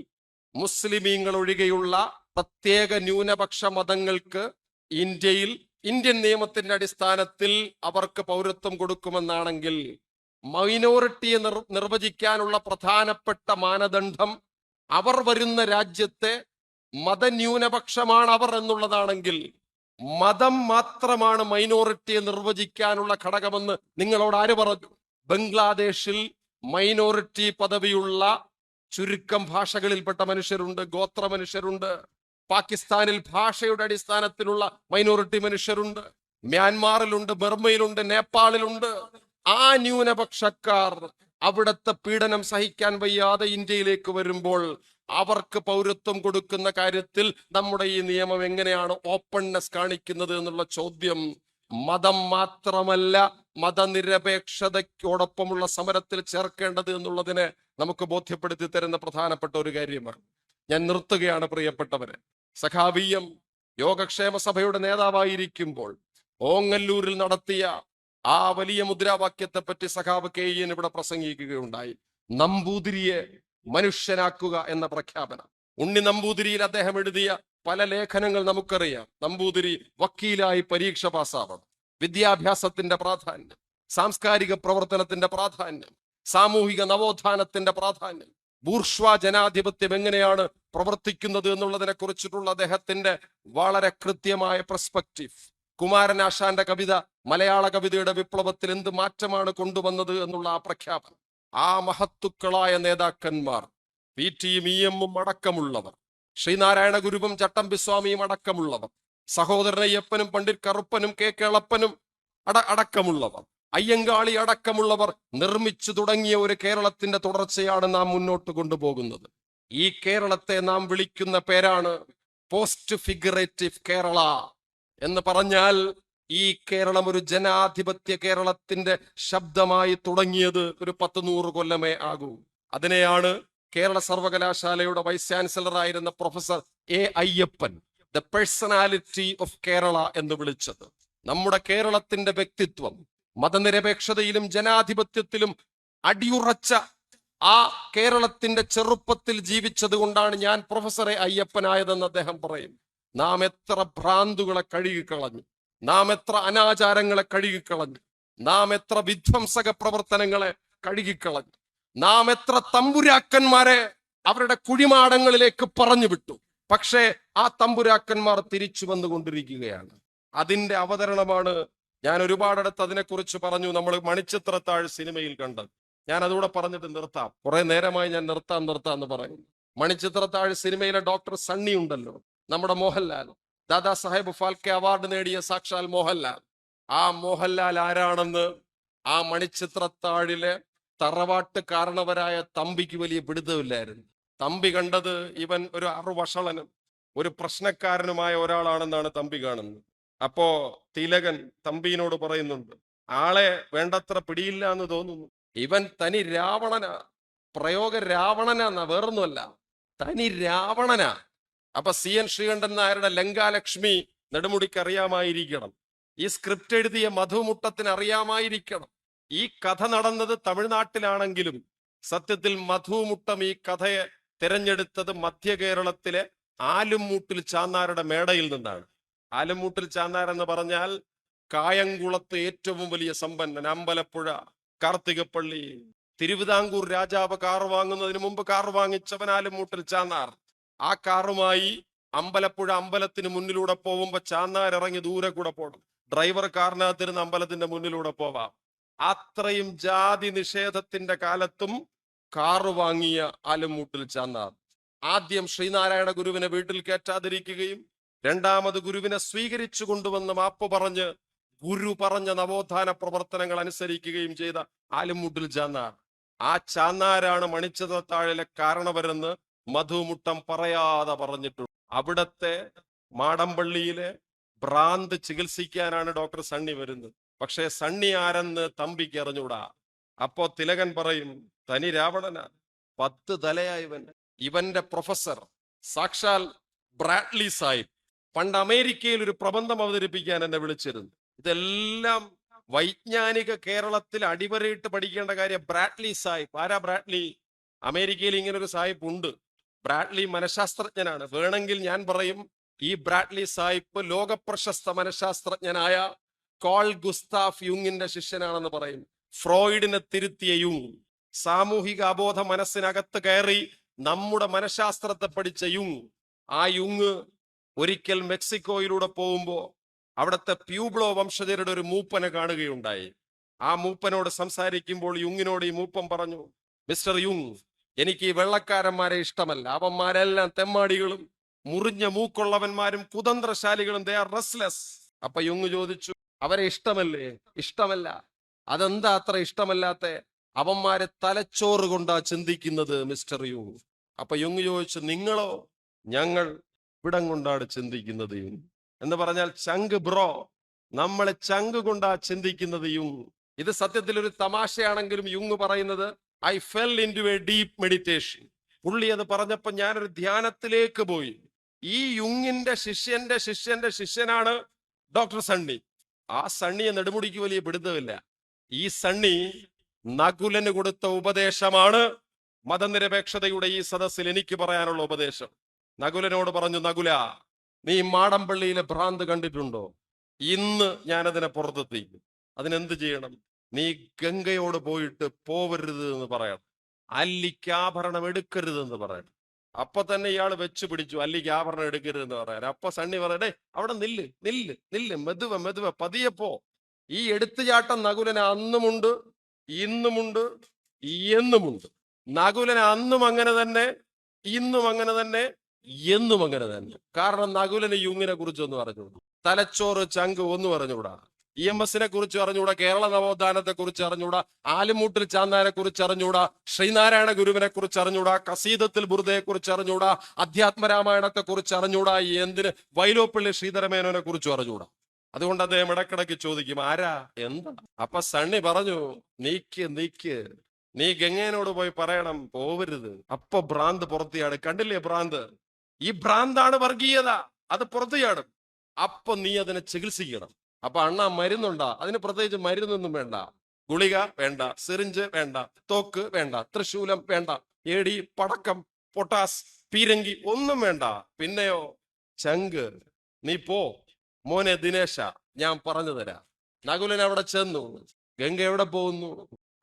Speaker 1: മുസ്ലിമീങ്ങൾ ഒഴികെയുള്ള പ്രത്യേക ന്യൂനപക്ഷ മതങ്ങൾക്ക് ഇന്ത്യൻ നിയമത്തിന്റെ അടിസ്ഥാനത്തിൽ അവർക്ക് പൗരത്വം കൊടുക്കുമെന്നാണെങ്കിൽ, മൈനോറിറ്റിയെ നിർവചിക്കാനുള്ള പ്രധാനപ്പെട്ട മാനദണ്ഡം അവർ വരുന്ന രാജ്യത്തെ മതന്യൂനപക്ഷമാണ് അവർ എന്നുള്ളതാണെങ്കിൽ, മതം മാത്രമാണ് മൈനോറിറ്റിയെ നിർവചിക്കാനുള്ള ഘടകമെന്ന് നിങ്ങളോട് ആര് പറഞ്ഞു? ബംഗ്ലാദേശിൽ മൈനോറിറ്റി പദവിയുള്ള ചുരുക്കം ഭാഷകളിൽപ്പെട്ട മനുഷ്യരുണ്ട്, ഗോത്ര മനുഷ്യരുണ്ട്. പാകിസ്ഥാനിൽ ഭാഷയുടെ അടിസ്ഥാനത്തിലുള്ള മൈനോറിറ്റി മനുഷ്യരുണ്ട്. മ്യാൻമാറിലുണ്ട്, ബർമയിലുണ്ട്, നേപ്പാളിലുണ്ട്. ആ ന്യൂനപക്ഷക്കാർ അവിടുത്തെ പീഡനം സഹിക്കാൻ വയ്യാതെ ഇന്ത്യയിലേക്ക് വരുമ്പോൾ അവർക്ക് പൗരത്വം കൊടുക്കുന്ന കാര്യത്തിൽ നമ്മുടെ ഈ നിയമം എങ്ങനെയാണ് ഓപ്പൺനെസ് കാണിക്കുന്നത് എന്നുള്ള ചോദ്യം മതം മാത്രമല്ല മതനിരപേക്ഷതയ്ക്കോടൊപ്പമുള്ള സമരത്തിൽ ചേർക്കേണ്ടത് എന്നുള്ളതിനെ നമുക്ക് ബോധ്യപ്പെടുത്തി തരുന്ന പ്രധാനപ്പെട്ട ഒരു കാര്യമാണ്. ഞാൻ നിർത്തുകയാണ് പ്രിയപ്പെട്ടവരെ. സഖാവീയം യോഗക്ഷേമ സഭയുടെ നേതാവായിരിക്കുമ്പോൾ ഓങ്ങല്ലൂരിൽ നടത്തിയ ആ വലിയ മുദ്രാവാക്യത്തെ പറ്റി സഖാവ് KN ഇവിടെ പ്രസംഗിക്കുകയുണ്ടായി. നമ്പൂതിരിയെ മനുഷ്യനാക്കുക എന്ന പ്രഖ്യാപനം. ഉണ്ണി നമ്പൂതിരിയിൽ അദ്ദേഹം എഴുതിയ പല ലേഖനങ്ങൾ നമുക്കറിയാം. നമ്പൂതിരി വക്കീലായി പരീക്ഷ പാസ്സാവണം, വിദ്യാഭ്യാസത്തിന്റെ പ്രാധാന്യം, സാംസ്കാരിക പ്രവർത്തനത്തിന്റെ പ്രാധാന്യം, സാമൂഹിക നവോത്ഥാനത്തിന്റെ പ്രാധാന്യം, ബൂർഷ്വാ ജനാധിപത്യം എങ്ങനെയാണ് പ്രവർത്തിക്കുന്നത് എന്നുള്ളതിനെ കുറിച്ചിട്ടുള്ള അദ്ദേഹത്തിന്റെ വളരെ കൃത്യമായ പെർസ്പെക്റ്റീവ്, കുമാരനാശാന്റെ കവിത മലയാള കവിതയുടെ വിപ്ലവത്തിൽ എന്ത് മാറ്റമാണ് കൊണ്ടുവന്നത് എന്നുള്ള ആ പ്രഖ്യാപനം, ആ മഹത്തുക്കളായ നേതാക്കന്മാർ പി.ടിയും ഇ.എമ്മും അടക്കമുള്ളവർ, ശ്രീനാരായണ ഗുരുവും ചട്ടമ്പിസ്വാമിയും അടക്കമുള്ളവർ, സഹോദരൻ അയ്യപ്പനും പണ്ഡിറ്റ് കറുപ്പനും കെ കേളപ്പനും അടക്കമുള്ളവർ, അയ്യങ്കാളി അടക്കമുള്ളവർ നിർമ്മിച്ചു തുടങ്ങിയ ഒരു കേരളത്തിന്റെ തുടർച്ചയാണ് നാം മുന്നോട്ട് കൊണ്ടുപോകുന്നത്. ഈ കേരളത്തെ നാം വിളിക്കുന്ന പേരാണ് പോസ്റ്റ് ഫിഗറേറ്റീവ് കേരള എന്ന് പറഞ്ഞാൽ ഈ കേരളം ഒരു ജനാധിപത്യ കേരളത്തിന്റെ ശബ്ദമായി തുടങ്ങിയത് ഒരു 100 കൊല്ലമേ ആകൂ. അതിനെയാണ് കേരള സർവകലാശാലയുടെ വൈസ് ചാൻസലർ ആയിരുന്ന professor A Ayyappan the personality of Kerala എന്ന് വിളിച്ചത്. നമ്മുടെ കേരളത്തിന്റെ വ്യക്തിത്വം മതനിരപേക്ഷതയിലും ജനാധിപത്യത്തിലും അടിയുറച്ച ആ കേരളത്തിന്റെ ചെറുപ്പത്തിൽ ജീവിച്ചത് കൊണ്ടാണ് ഞാൻ പ്രൊഫസറെ അയ്യപ്പനായതെന്ന് അദ്ദേഹം പറയും. നാം എത്ര ഭ്രാന്തുകളെ കഴുകിക്കളഞ്ഞു, നാം എത്ര അനാചാരങ്ങളെ കഴുകിക്കളഞ്ഞു, നാം എത്ര വിധ്വംസക പ്രവർത്തനങ്ങളെ കഴുകിക്കളഞ്ഞു, നാം എത്ര തമ്പുരാക്കന്മാരെ അവരുടെ കുഴിമാടങ്ങളിലേക്ക് പറഞ്ഞു വിട്ടു. പക്ഷേ ആ തമ്പുരാക്കന്മാർ തിരിച്ചു വന്നുകൊണ്ടിരിക്കുകയാണ്. അതിന്റെ അവതരണമാണ് ഞാൻ ഒരുപാടടുത്ത് അതിനെക്കുറിച്ച് പറഞ്ഞു. നമ്മൾ മണിച്ചിത്രത്താഴ് സിനിമയിൽ കണ്ടത്. ഞാൻ അതുകൂടെ പറഞ്ഞിട്ട് നിർത്താം. കുറെ നേരമായി ഞാൻ നിർത്താം എന്ന് പറയും. മണിച്ചിത്രത്താഴ് സിനിമയിലെ ഡോക്ടർ സണ്ണി ഉണ്ടല്ലോ, നമ്മുടെ മോഹൻലാൽ, ദാദാ സാഹേബ് ഫാൽക്കെ അവാർഡ് നേടിയ സാക്ഷാൽ മോഹൻലാൽ. ആ മോഹൻലാൽ ആരാണെന്ന് ആ മണിച്ചിത്രത്താഴിലെ തറവാട്ട് കാരണവരായ തമ്പിക്ക് വലിയ പിടുത്തമില്ലായിരുന്നു. തമ്പി കണ്ടത് ഇവൻ ഒരു അറുവഷളനും ഒരു പ്രശ്നക്കാരനുമായ ഒരാളാണെന്നാണ് തമ്പി കാണുന്നത്. അപ്പോ തിലകൻ തമ്പിനോട് പറയുന്നുണ്ട്, ആളെ വേണ്ടത്ര പിടിയില്ല എന്ന് തോന്നുന്നു, ഇവൻ തനി രാവണനാ, പ്രയോഗ രാവണനാ, വേറൊന്നുമല്ല, തനി രാവണനാ. അപ്പൊ CN ശ്രീകണ്ഠൻ നായരുടെ ലങ്കാലക്ഷ്മി നെടുമുടിക്ക് അറിയാമായിരിക്കണം, ഈ സ്ക്രിപ്റ്റ് എഴുതിയ മധുമുട്ടത്തിന് അറിയാമായിരിക്കണം. ഈ കഥ നടന്നത് തമിഴ്നാട്ടിലാണെങ്കിലും സത്യത്തിൽ മധുമുട്ടം ഈ കഥയെ തിരഞ്ഞെടുത്തത് മധ്യ കേരളത്തിലെ ആലുംമൂട്ടിൽ ചാന്നാരുടെ മേടയിൽ നിന്നാണ്. ആലുംമൂട്ടിൽ ചാന്നാർ എന്ന് പറഞ്ഞാൽ കായംകുളത്ത് ഏറ്റവും വലിയ സമ്പന്നൻ, അമ്പലപ്പുഴ, കാർത്തികപ്പള്ളി, തിരുവിതാംകൂർ രാജാവ് കാർ വാങ്ങുന്നതിന് മുമ്പ് കാർ വാങ്ങിച്ചവൻ ആലുംമൂട്ടിൽ ചാന്നാർ. ആ കാറുമായി അമ്പലപ്പുഴ അമ്പലത്തിന് മുന്നിലൂടെ പോകുമ്പോ ചാന്നാർ ഇറങ്ങി ദൂരെ കൂടെ പോകണം, ഡ്രൈവർ കാറിനകത്തിരുന്ന് അമ്പലത്തിന്റെ മുന്നിലൂടെ പോവാം. അത്രയും ജാതി നിഷേധത്തിന്റെ കാലത്തും കാറ് വാങ്ങിയ ആലുംമൂട്ടിൽ ചാന്നാർ ആദ്യം ശ്രീനാരായണ ഗുരുവിനെ വീട്ടിൽ കയറ്റാതിരിക്കുകയും രണ്ടാമത് ഗുരുവിനെ സ്വീകരിച്ചു കൊണ്ടുവന്ന് മാപ്പ് പറഞ്ഞ് ഗുരു പറഞ്ഞ നവോത്ഥാന പ്രവർത്തനങ്ങൾ അനുസരിക്കുകയും ചെയ്ത ആലുംമൂട്ടിൽ ചാന്നാർ. ആ ചാന്നാരാണ് മണിച്ചിത്രത്താഴിലെ കാരണവരെന്ന് മധുമുട്ടം പറയാതെ പറഞ്ഞിട്ടുണ്ട്. അവിടത്തെ മാടമ്പള്ളിയിലെ ഭ്രാന്ത് ചികിത്സിക്കാനാണ് ഡോക്ടർ സണ്ണി വരുന്നത്. പക്ഷേ സണ്ണി ആരെന്ന് തമ്പിക്ക് അറിഞ്ഞൂടാ. അപ്പോ തിലകൻ പറയും, തനി രാവണനാ, 10 തലയായവൻ. ഇവന്റെ പ്രൊഫസർ സാക്ഷാൽ ബ്രാഡ്ലി സാഹിബ് പണ്ട് അമേരിക്കയിൽ ഒരു പ്രബന്ധം അവതരിപ്പിക്കാൻ എന്നെ വിളിച്ചിരുന്നു. ഇതെല്ലാം വൈജ്ഞാനിക കേരളത്തിൽ അടിവരയിട്ട് പഠിക്കേണ്ട കാര്യം. ബ്രാഡ്ലി സാഹിബ് ആരാ? ബ്രാഡ്ലി, അമേരിക്കയിൽ ഇങ്ങനെ ഒരു സാഹിബ് ഉണ്ട്. ബ്രാഡ്ലി മനഃശാസ്ത്രജ്ഞനാണ്. വേണമെങ്കിൽ ഞാൻ പറയും, ഈ ബ്രാഡ്ലി സാഹിബ് ലോകപ്രശസ്ത മനഃശാസ്ത്രജ്ഞനായ കോൾ ഗുസ്താഫ് യുങ്ങിന്റെ ശിഷ്യനാണെന്ന് പറയും. ഫ്രോയിഡിനെ തിരുത്തിയ യുങ്, സാമൂഹിക അബോധ മനസ്സിനകത്ത് കയറി നമ്മുടെ മനഃശാസ്ത്രത്തെ പഠിച്ച യുങ്. ആ യുങ് ഒരിക്കൽ മെക്സിക്കോയിലൂടെ പോകുമ്പോ അവിടുത്തെ പ്യൂബ്ലോ വംശജരുടെ ഒരു മൂപ്പനെ കാണുകയുണ്ടായി. ആ മൂപ്പനോട് സംസാരിക്കുമ്പോൾ യുങ്ങിനോട് ഈ മൂപ്പൻ പറഞ്ഞു, മിസ്റ്റർ യുങ്, എനിക്ക് ഈ വെള്ളക്കാരന്മാരെ ഇഷ്ടമല്ല, അവന്മാരെല്ലാം തെമ്മാടികളും മുറിഞ്ഞ മൂക്കുള്ളവന്മാരും കുതന്ത്രശാലികളും, ദേ ആർ റെസ്ലെസ്. അപ്പൊ യുങ് ചോദിച്ചു, അവരെ ഇഷ്ടമല്ലേ? ഇഷ്ടമല്ല. അതെന്താ അത്ര ഇഷ്ടമല്ലാത്ത? അവന്മാരെ തലച്ചോറ് കൊണ്ടാ ചിന്തിക്കുന്നത് മിസ്റ്റർ യുങ്. അപ്പൊ യുങ് ചോദിച്ചു, നിങ്ങളോ? ഞങ്ങൾ ഇവിടം കൊണ്ടാണ് ചിന്തിക്കുന്നത് യുങ്. എന്ന് പറഞ്ഞാൽ ചങ്ക് ബ്രോ, നമ്മളെ ചങ്ക് കൊണ്ടാ ചിന്തിക്കുന്നത് യുങ്. ഇത് സത്യത്തിൽ ഒരു തമാശയാണെങ്കിലും യുങ് പറയുന്നത് I fell into a deep meditation. പുള്ളി അത് പറഞ്ഞപ്പോ ഞാനൊരു ധ്യാനത്തിലേക്ക് പോയി. ഈ യുങ്ങിന്റെ ശിഷ്യന്റെ ശിഷ്യന്റെ ശിഷ്യനാണ് ഡോക്ടർ സണ്ണി. ആ സണ്ണിയെ നെടുമുടിക്ക് വലിയ പിടുത്തമില്ല. ഈ സണ്ണി നകുലന് കൊടുത്ത ഉപദേശമാണ് മതനിരപേക്ഷതയുടെ ഈ സദസ്സിൽ എനിക്ക് പറയാനുള്ള ഉപദേശം. നകുലനോട് പറഞ്ഞു, നകുല, നീ മാടമ്പള്ളിയിലെ ഭ്രാന്ത് കണ്ടിട്ടുണ്ടോ? ഇന്ന് ഞാനതിനെ പുറത്തെത്തിക്കും. അതിനെന്ത് ചെയ്യണം? നീ ഗംഗയോട് പോയിട്ട് പോവരുത് എന്ന് പറയണം. അല്ലിക്ക് ആഭരണം എടുക്കരുത് എന്ന് പറയണം. അപ്പൊ തന്നെ ഇയാൾ വെച്ച് പിടിച്ചു, അല്ലിക്ക് ആഭരണം എടുക്കരുത് എന്ന് പറയാൻ. അപ്പൊ സണ്ണി പറയടേ, അവിടെ നില്ല് നില്ല് നില്ല്, മെതുവ മെതുവ പതിയെ പോ. ഈ എടുത്തുചാട്ടം നകുലന് അന്നുമുണ്ട്, ഇന്നുമുണ്ട്, എന്നുമുണ്ട്. നകുലന് അന്നും അങ്ങനെ തന്നെ, ഇന്നും അങ്ങനെ തന്നെ, എന്നും അങ്ങനെ തന്നെ. കാരണം നകുലന് യുങ്ങിനെ കുറിച്ചൊന്നും അറിഞ്ഞൂടാ, തലച്ചോറ് ചങ്ക് ഒന്നും അറിഞ്ഞൂടാ, EMS കുറിച്ച് അറിഞ്ഞൂടാ, കേരള നവോത്ഥാനത്തെ കുറിച്ച് അറിഞ്ഞൂടാ, ആലുമൂട്ടിൽ ചാന്നാനെ കുറിച്ച് അറിഞ്ഞൂടാ, ശ്രീനാരായണ ഗുരുവിനെ കുറിച്ച് അറിഞ്ഞൂടാ, കസീദത്തിൽ ബുർദയെ കുറിച്ച് അറിഞ്ഞൂടാ, അധ്യാത്മരാമായണത്തെ കുറിച്ച് അറിഞ്ഞൂടാ, എന്തിന് വൈലോപ്പള്ളി ശ്രീധരമേനോനെ കുറിച്ചും അറിഞ്ഞൂടാ. അതുകൊണ്ട് അദ്ദേഹം ഇടക്കിടയ്ക്ക് ചോദിക്കും, ആരാ എന്താ? അപ്പൊ സണ്ണി പറഞ്ഞു, നീക്ക്, നീ ഗംഗേനോട് പോയി പറയണം പോവരുത്. അപ്പൊ ഭ്രാന്ത് പുറത്തിയാട്. കണ്ടില്ലേ ഭ്രാന്ത്? ഈ ഭ്രാന്താണ് വർഗീയത, അത് പുറത്തിയാടും. അപ്പൊ നീ അതിനെ ചികിത്സിക്കണം. അപ്പൊ അണ്ണ മരുന്നുണ്ടാ? അതിന് പ്രത്യേകിച്ച് മരുന്നൊന്നും വേണ്ട, ഗുളിക വേണ്ട, സിറിഞ്ച് വേണ്ട, തോക്ക് വേണ്ട, തൃശൂലം വേണ്ട, ഏടി, പടക്കം, പൊട്ടാസ്, പീരങ്കി ഒന്നും വേണ്ട. പിന്നെയോ ചങ്ക്. നീ പോ മോനെ ദിനേശ, ഞാൻ പറഞ്ഞു തരാം. നകുലൻ അവിടെ ചെന്നു. ഗംഗ എവിടെ പോകുന്നു?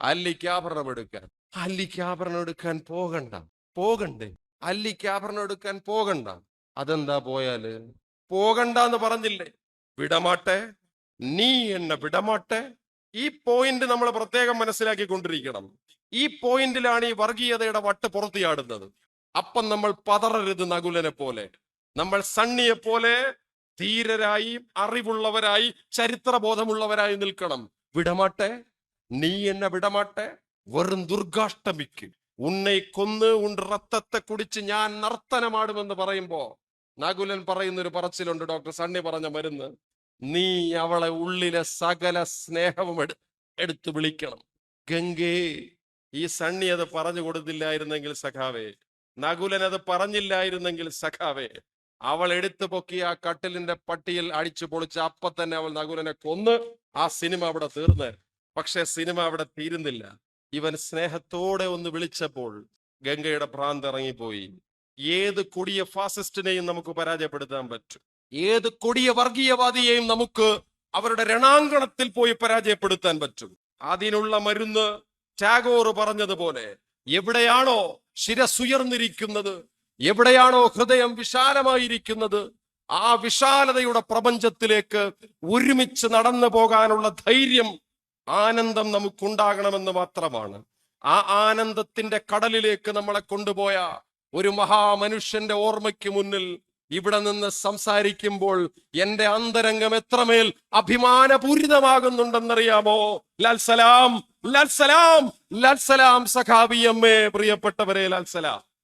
Speaker 1: അല്ലിക്ക് ആഭരണം എടുക്കാൻ. അല്ലിക്ക് ആഭരണം എടുക്കാൻ പോകണ്ടേ? അല്ലിക്ക് ആഭരണം എടുക്കാൻ പോകണ്ട. അതെന്താ പോയാല്? പോകണ്ടെന്ന് പറഞ്ഞില്ലേ? വിടമാട്ടെ, നീ എന്നെ വിടമാട്ടെ. ഈ പോയിന്റ് നമ്മൾ പ്രത്യേകം മനസ്സിലാക്കിക്കൊണ്ടിരിക്കണം. ഈ പോയിന്റിലാണ് ഈ വർഗീയതയുടെ വട്ട് പുറത്തിയാടുന്നത്. അപ്പം നമ്മൾ പതറരുത്. നകുലനെ പോലെ, നമ്മൾ സണ്ണിയെ പോലെ ധീരരായി, അറിവുള്ളവരായി, ചരിത്രബോധമുള്ളവരായി നിൽക്കണം. വിടമാട്ടെ, നീ എന്നെ വിടമാട്ടെ. വെറും ദുർഗാഷ്ടമിക്ക് ഉന്നെ കൊന്ന് ഉണ്ട് രക്തത്തെ കുടിച്ച് ഞാൻ നർത്തനമാടുമെന്ന് പറയുമ്പോ നകുലൻ പറയുന്നൊരു പറച്ചിലുണ്ട്, ഡോക്ടർ സണ്ണി പറഞ്ഞ മരുന്ന്. നീ അവളെ ഉള്ളിലെ സകല സ്നേഹവും എടുത്ത് വിളിക്കണം. ഗംഗേ, ഈ സണ്ണി അത് പറഞ്ഞു കൊടുത്തില്ലായിരുന്നെങ്കിൽ സഖാവേ, നകുലൻ അത് പറഞ്ഞില്ലായിരുന്നെങ്കിൽ സഖാവേ, അവൾ എടുത്തു പൊക്കി ആ കട്ടിലിന്റെ പട്ടിയിൽ അടിച്ചു പൊളിച്ച് അപ്പൊ തന്നെ അവൾ നകുലനെ കൊന്ന് ആ സിനിമ അവിടെ തീർന്ന്. പക്ഷെ സിനിമ അവിടെ തീരുന്നില്ല. ഇവൻ സ്നേഹത്തോടെ ഒന്ന് വിളിച്ചപ്പോൾ ഗംഗയുടെ ഭ്രാന്ത് ഇറങ്ങിപ്പോയി. ഏത് കൊടിയ ഫാസിസ്റ്റിനെയും നമുക്ക് പരാജയപ്പെടുത്താൻ പറ്റും. ഏത് കൊടിയ വർഗീയവാദിയെയും നമുക്ക് അവരുടെ രണാങ്കണത്തിൽ പോയി പരാജയപ്പെടുത്താൻ പറ്റും. അതിനുള്ള മരുന്ന് ടാഗോർ പറഞ്ഞതുപോലെ, എവിടെയാണോ ശിരസുയർന്നിരിക്കുന്നത്, എവിടെയാണോ ഹൃദയം വിശാലമായിരിക്കുന്നത്, ആ വിശാലതയുടെ പ്രപഞ്ചത്തിലേക്ക് ഒരുമിച്ച് നടന്നു പോകാനുള്ള ധൈര്യം, ആനന്ദം നമുക്കുണ്ടാകണമെന്ന് മാത്രമാണ്. ആ ആനന്ദത്തിന്റെ കടലിലേക്ക് നമ്മളെ കൊണ്ടുപോയ ഒരു മഹാമനുഷ്യന്റെ ഓർമ്മയ്ക്ക് മുന്നിൽ ഇവിടെ നിന്ന് സംസാരിക്കുമ്പോൾ എന്റെ അന്തരംഗം എത്രമേൽ അഭിമാനപൂരിതമാകുന്നുണ്ടെന്നറിയാമോ? ലാൽ സലാം, ലാൽ സലാം, ലാൽ സലാം സഖാബിയമ്മേ, പ്രിയപ്പെട്ടവരെ ലാൽ സലാം.